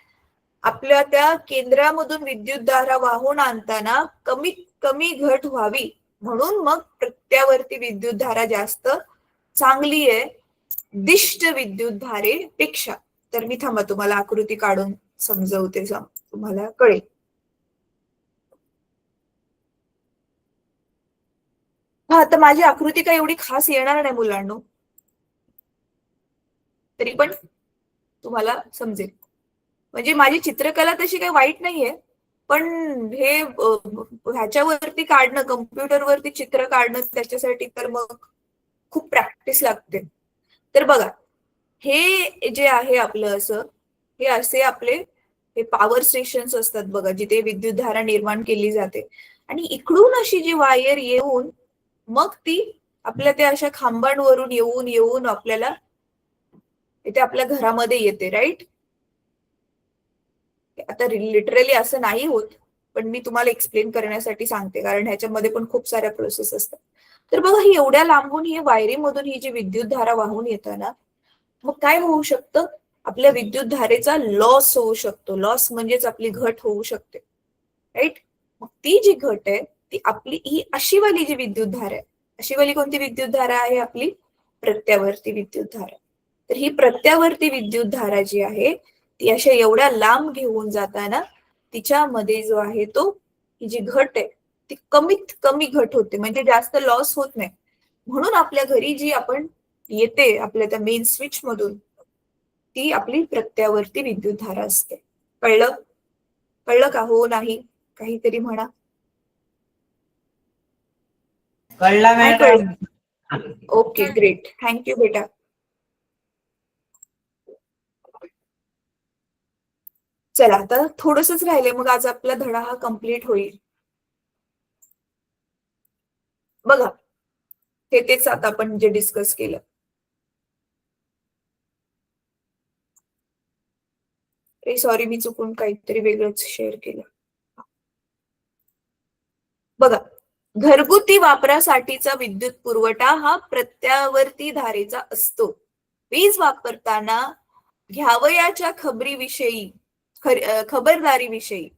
A: आपल्या त्या केंद्रामधून विद्युत धारा वाहून आणताना कमीत कमी घट व्हावी म्हणून मग प्रत्यावर्ती विद्युत धारा जास्त चांगली आहे दिष्ट विद्युत धारेपेक्षा. तर मी थांबा तुम्हाला आकृती काढून समजवते, तुम्हाला कळेल. हा, तर माझी आकृती काय एवढी खास येणार नाही मुलांनो, तरी पण तुम्हाला समजेल. म्हणजे माझी चित्रकला तशी काही वाईट नाहीये, पण हे ह्याच्यावरती काढणं, कम्प्युटरवरती चित्र काढणं, त्याच्यासाठी तर मग खूप प्रॅक्टिस लागते. तर बघा, हे जे आहे आपलं असं, हे असे आपले हे पॉवर स्टेशन्स असतात बघा, जिथे विद्युत धारा निर्माण केली जाते. आणि इकडून अशी जी वायर येऊन मग ती आपल्या त्या अशा खांबांवरून येऊन येऊन आपल्याला इथे आपल्या घरामध्ये येते, राईट. आता लिटरली असं नाही होत, पण मी तुम्हाला एक्सप्लेन करण्यासाठी सांगते, कारण ह्याच्यामध्ये पण खूप साऱ्या प्रोसेस असतात. तर बघा, ही एवढ्या लांबून ही वायरीमधून ही जी विद्युत धारा वाहून येतं ना, मग काय होऊ शकतं? आपल्या विद्युत धारेचा लॉस होऊ शकतो. लॉस म्हणजेच आपली घट होऊ शकते, राईट. मग ती जी घट आहे ती आपली ही अशी वाली जी विद्युत धारा आहे, अशी वाली कोणती विद्युत धारा आहे? आपली प्रत्यावर्ती विद्युत धारा. तर ही प्रत्यावर्ती विद्युत धारा जी आहे ती अशा एवढ्या लांब घेऊन जाताना तिच्यामध्ये जो आहे तो ही जी घट आहे ती कमीत कमी घट होते, म्हणजे जास्त लॉस होत नाही. म्हणून आपल्या घरी जी आपण येते आपल्या त्या मेन स्विच मधून, ती आपली प्रत्यावर्ती विद्युत धारा असते. कळलं? कळलं का? हो नाही काहीतरी म्हणा.
C: कळलं मॅडम.
A: ओके, ग्रेट, थँक्यू बेटा. चला, आता थोडंसच राहिले, मग आज आपला धडा हा कम्प्लीट होईल. बघा, तेच आता आपण जे डिस्कस केलं. सॉरी, मी चुकून काहीतरी वेगळंच शेअर केलं. बघा, घरगुती वापरासाठीचा विद्युत पुरवठा हा प्रत्यावर्ती धारेचा असतो. वीज वापरताना घ्यावयाच्या खबरदारीविषयी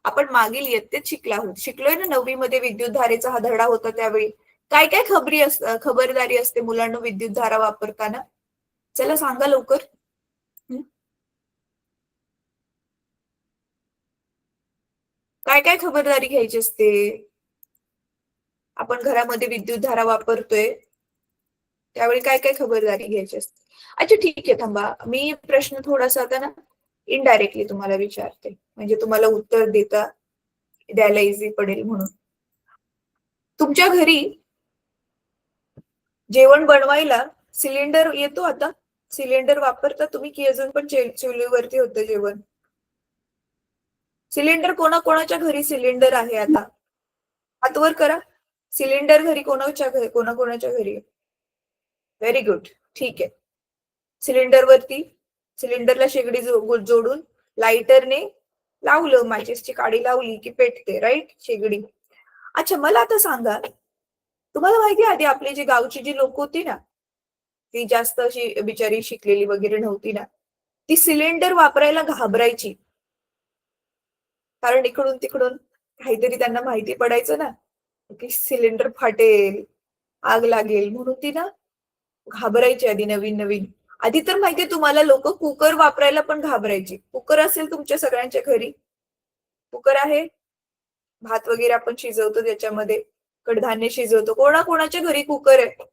A: आपण मागील इयत्तेत शिकलोय ना, 9वी मध्ये विद्युत धारेचा हा धडा होता त्यावेळी. काय काय खबरदारी असते मुलांना विद्युत धारा वापरताना? चला सांगा लवकर. काय काय खबरदारी घ्यायची असते? आपण घरामध्ये विद्युत धारा वापरतोय त्यावेळी काय काय खबरदारी घ्यायची असते? अच्छा ठीक आहे, थांबा, मी प्रश्न थोडासा आता ना इनडायरेक्टली तुम्हाला विचारते, म्हणजे तुम्हाला उत्तर द्यायला इझी पडेल म्हणून. तुमच्या घरी जेवण बनवायला सिलेंडर येतो आता? सिलेंडर वापरता तुम्ही की अजून पण चुलीवरती होतं जेवण? सिलेंडर कोणाकोणाच्या घरी सिलेंडर आहे आता? हात वर करा. सिलेंडर घरी कोणाकोणाच्या घरी? व्हेरी गुड, ठीक आहे. सिलेंडरला शेगडी जोडून लाइटरने लावलं, मॅचेसची काडी लावली की पेटते, राईट, शेगडी. अच्छा, मला आता सांगा, तुम्हाला माहिती आधी आपली जी गावची जी लोक होती ना, ती जास्त अशी बिचारी शिकलेली वगैरे नव्हती ना, ती सिलेंडर वापरायला घाबरायची. कारण इकडून तिकडून काहीतरी त्यांना माहिती पडायचं ना की सिलेंडर फाटेल, आग लागेल, म्हणून ती ना घाबरायची आधी. नवीन आधी तर माहितीये तुम्हाला, लोक कुकर वापरायला पण घाबरायची. कुकर असेल तुमच्या सगळ्यांच्या घरी? कुकर आहे? भात वगैरे आपण शिजवतो त्याच्यामध्ये, कडधान्य शिजवतो. कोणाच्या घरी कुकर आहे?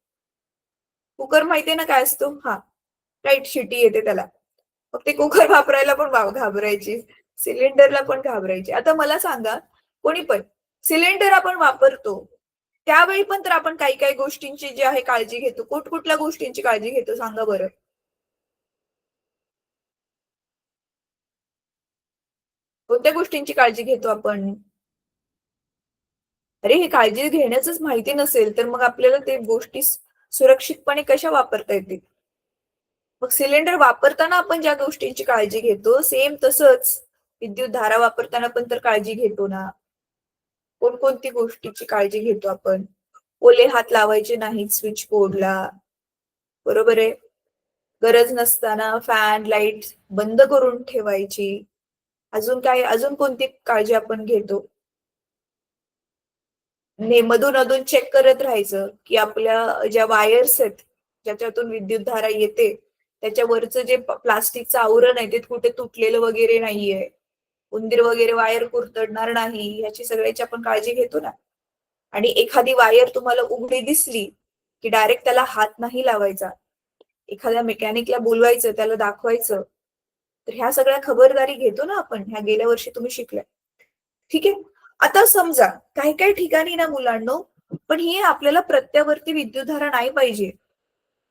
A: कुकर माहितीये ना काय असतो? हा, राईट, शिटी येते त्याला. मग ते कुकर वापरायला पण घाबरायची, सिलेंडरला पण घाबरायची. आता मला सांगा, कोणी पण सिलेंडर आपण वापरतो त्यावेळी पण तर आपण काही काही गोष्टींची जी आहे काळजी घेतो. कुठल्या गोष्टींची काळजी घेतो सांगा बरं? कोणत्या गोष्टींची काळजी घेतो आपण? अरे, हे काळजी घेण्याचंच माहिती नसेल तर मग आपल्याला ते गोष्टी सुरक्षितपणे कशा वापरता येतील? मग सिलेंडर वापरताना आपण ज्या गोष्टींची काळजी घेतो, सेम तसंच विद्युत धारा वापरताना पण तर काळजी घेतो ना. कोणकोणती गोष्टीची काळजी घेतो आपण? ओले हात लावायचे नाहीत स्विच बोर्डला, बरोबर आहे. गरज नसताना फॅन लाईट बंद करून ठेवायची. अजून कोणती काळजी आपण घेतो? मधून अधून चेक करत राहायचं की आपल्या ज्या वायर्स आहेत ज्याच्यातून विद्युत धारा येते त्याच्यावरचं जे प्लास्टिकचं आवरण आहे ते कुठे तुटलेलं वगैरे नाहीये, उंदीर वगैरे वायर कुरतडणार नाही, याची सगळ्याची आपण काळजी घेतो ना. आणि एखादी वायर तुम्हाला उघडी दिसली की डायरेक्ट त्याला हात नाही लावायचा, एखाद्या मेकॅनिकला बोलवायचं, त्याला दाखवायचं. तर ह्या सगळ्या खबरदारी घेतो ना आपण, ह्या गेल्या वर्षी तुम्ही शिकल्या, ठीक आहे. आता समजा काही काही ठिकाणी ना मुलांनो, पण ही आपल्याला प्रत्यावर्ती विद्युतधारा नाही पाहिजे.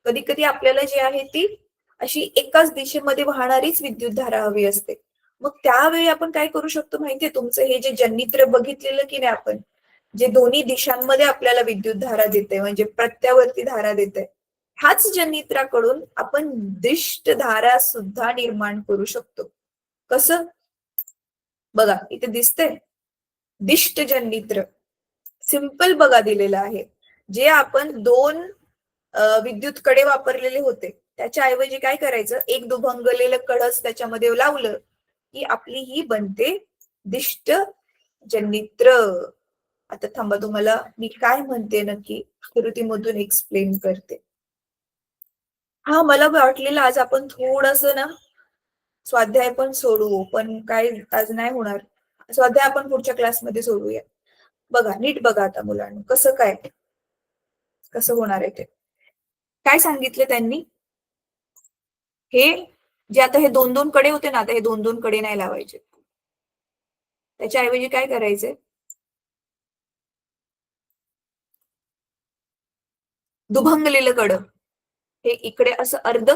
A: कधी कधी आपल्याला जी आहे ती अशी एकाच दिशेमध्ये वाहणारीच विद्युतधारा हवी असते. मग त्यावेळी आपण काय करू शकतो माहितीये? तुमचं हे जे जनित्र बघितलेलं की नाही आपण, जे दोन्ही दिशांमध्ये आपल्याला विद्युतधारा देते, म्हणजे प्रत्यावर्ती धारा देते, ह्याच जनित्राकडून आपण दिष्ट धारा सुद्धा निर्माण करू शकतो. कसं? बघा, इथे दिसतंय दिष्ट जनित्र. सिंपल बघा दिलेलं आहे. जे आपण 2 विद्युत कडे वापरलेले होते त्याच्याऐवजी काय करायचं, एक दुभंगलेलं कळस त्याच्यामध्ये लावलं की आपली ही बनते दिष्ट जनित्र. आता थांबा, तुम्हाला मी काय म्हणते नक्की कृतीमधून एक्सप्लेन करते. हा, मला वाटलेलं आज आपण थोडस ना स्वाध्याय पण सोडवू, पण काय आज नाही होणार. स्वाध्याय आपण पुढच्या क्लासमध्ये सोडवूया. बघा, नीट बघा आता मुलांना कसं होणार आहे ते. काय सांगितले त्यांनी? हे जे आता हे 2-2 कडे होते ना, आता हे 2-2 कडे नाही लावायचे. त्याच्याऐवजी काय करायचंय, दुभंगलेलं कड हे इकडे असं अर्ध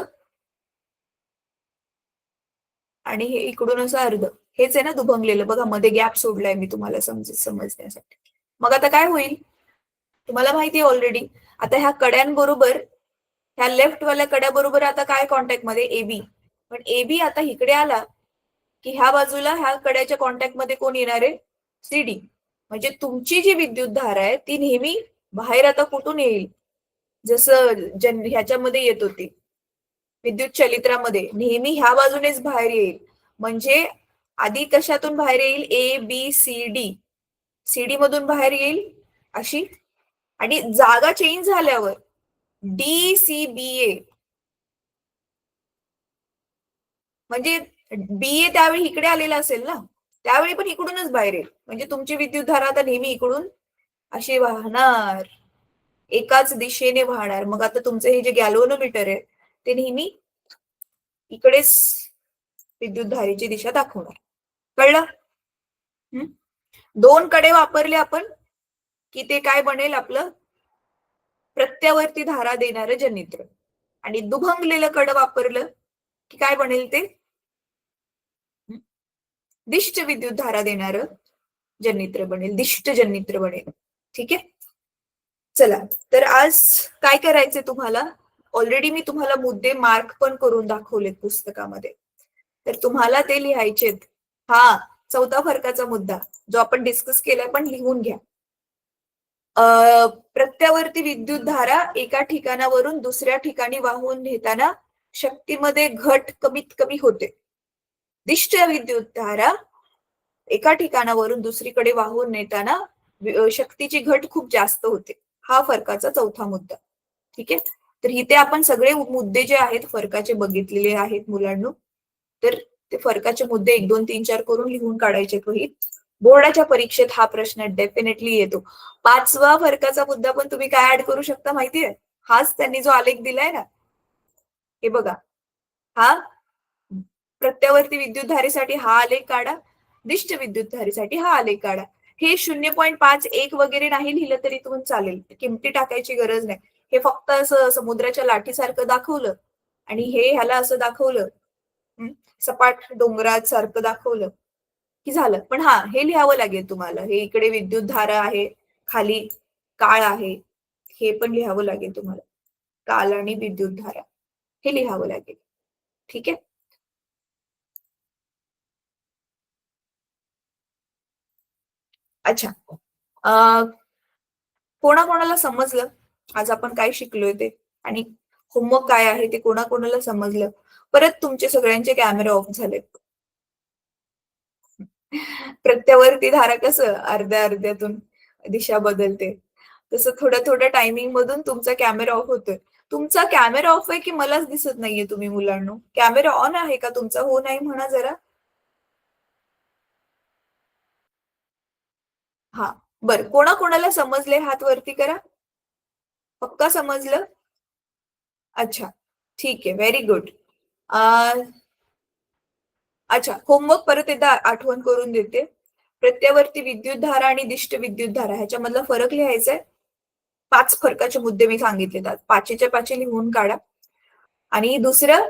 A: आणि हे इकडून असं अर्ध, हेच आहे ना दुभंगलेलं. बघा, मध्ये गॅप सोडलाय मी तुम्हाला समजण्यासाठी. मग आता काय होईल तुम्हाला माहिती आहे ऑलरेडी. आता ह्या कड्यांबरोबर, ह्या लेफ्ट वाल्या कड्याबरोबर आता काय कॉन्टॅक्ट मध्ये? AB. पण AB आता इकडे आला की ह्या बाजूला ह्या कड्याच्या कॉन्टॅक्ट मध्ये कोण येणार आहे? CD. म्हणजे तुमची जी विद्युत धारा आहे ती नेहमी बाहेर आता कुठून येईल, जसं ह्याच्यामध्ये येत होती विद्युत चलित्रामध्ये, नेहमी ह्या बाजूनेच बाहेर येईल. म्हणजे आधी कशातून बाहेर येईल, A B C D, C D मधून बाहेर येईल अशी, आणि जागा चेंज झाल्यावर डी सी बी ए, म्हणजे बी ए त्यावेळी इकडे आलेला असेल ना, त्यावेळी पण इकडूनच बाहेर येईल. म्हणजे तुमची विद्युत धारा आता नेहमी इकडून अशी वाहणार, एकाच दिशेने वाहणार. मग आता तुमचं हे जे गॅल्व्हनोमीटर आहे ते नेहमी इकडेच विद्युत धारेची दिशा दाखवणार. कळलं? दोन कडे वापरले आपण की ते काय बनेल आपलं, प्रत्यावर्ती धारा देणारं जनित्र. आणि दुभंगलेलं कड वापरलं की काय बनेल, ते दिष्ट विद्युत धारा देणारं जनित्र बनेल, दिष्ट जनित्र बनेल. ठीक आहे, चला तर आज काय करायचंय तुम्हाला, ऑलरेडी मी तुम्हाला मुद्दे मार्क पण करून दाखवलेत पुस्तकामध्ये, तर तुम्हाला ते लिहायचेत. हा चौथा फरकाचा मुद्दा जो आपण डिस्कस केलाय पण लिहून घ्या. प्रत्यावर्ती विद्युत धारा एका ठिकाणावरून दुसऱ्या ठिकाणी वाहून नेताना शक्तीमध्ये घट कमीत कमी होते. दिष्ट विद्युत धारा एका ठिकाणावरून दुसरीकडे वाहून नेताना शक्तीची घट खूप जास्त होते. हा फरकाचा चौथा मुद्दा. ठीक आहे, तर इथे आपण सगळे मुद्दे जे आहेत फरकाचे बघितलेले आहेत मुलांनो. तर ते फरकाचे मुद्दे 1 2 3 4 करून लिहून काढायचे वहीत. बोर्डाच्या परीक्षेत हा प्रश्न डेफिनेटली येतो. 5वा फरकाचा मुद्दा पण तुम्ही काय ऍड करू शकता माहितीये, हाच त्यांनी जो आलेख दिलाय ना, हे बघा, हा प्रत्यावर्ती विद्युत धारेसाठी हा आलेख काढा, दिष्ट विद्युत धारेसाठी हा आलेख काढा. हे 0.51 वगैरे नाही लिहिलं तरी तुम्ही चालेल, किमती टाकायची गरज नाही. हे फक्त असं समुद्राच्या लाठीसारखं दाखवलं आणि हे ह्याला असं दाखवलं, सपाट डोंगरात सारखं दाखवलं की झालं. पण हा हे लिहावं लागेल तुम्हाला, हे इकडे विद्युत धारा आहे, खाली काळ आहे, हे पण लिहावं लागेल तुम्हाला, काल आणि विद्युत धारा हे लिहावं लागेल. ठीक आहे, अच्छा. कोणाकोणाला समजलं आज आपण काय शिकलोय ते, आणि होमवर्क काय आहे ते कोणाकोणाला समजलं? परत तुमचे सगळ्यांचे कॅमेरे ऑफ झालेत. प्रत्यावर्ती धारा कसं अर्ध्या अर्ध्यातून दिशा बदलते, तसं थोड्या थोड्या टायमिंग मधून तुमचा कॅमेरा ऑफ होतोय. तुमचा कॅमेरा ऑफ आहे की मलाच दिसत नाहीये तुम्ही मुलांनो? कॅमेरा ऑन आहे का तुमचा? हो नाही म्हणा जरा. हा बरं, कोणाकोणाला समजले हात वरती करा. पक्का समजलं? अच्छा, ठीक आहे, व्हेरी गुड. अच्छा, होमवर्क परत एकदा आठवण करून देते. प्रत्यावर्ती विद्युत धारा आणि दिष्ट विद्युत धारा ह्याच्यामधला फरक लिहायचा आहे. 5 फरकाचे मुद्दे मी सांगितले, 5च्या 5 लिहून काढा. आणि दुसरं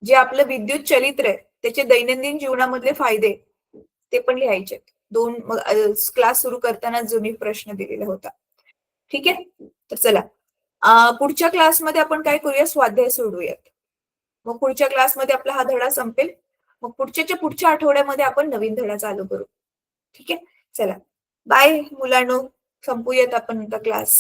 A: जे आपलं विद्युत चलित्र आहे त्याचे दैनंदिन जीवनामधले फायदे ते पण लिहायचे. 2 क्लास सुरू करताना जो मी प्रश्न दिलेला होता. ठीक आहे, तर चला पुढच्या क्लासमध्ये आपण काय करूया, स्वाध्याय सोडवूयात. मग पुढच्या क्लासमध्ये आपला हा धडा संपेल. मग पुढच्या आठवड्यामध्ये आपण नवीन धडा चालू करू. ठीक आहे, चला बाय मुलांनो, संपूयात आपण आता क्लास.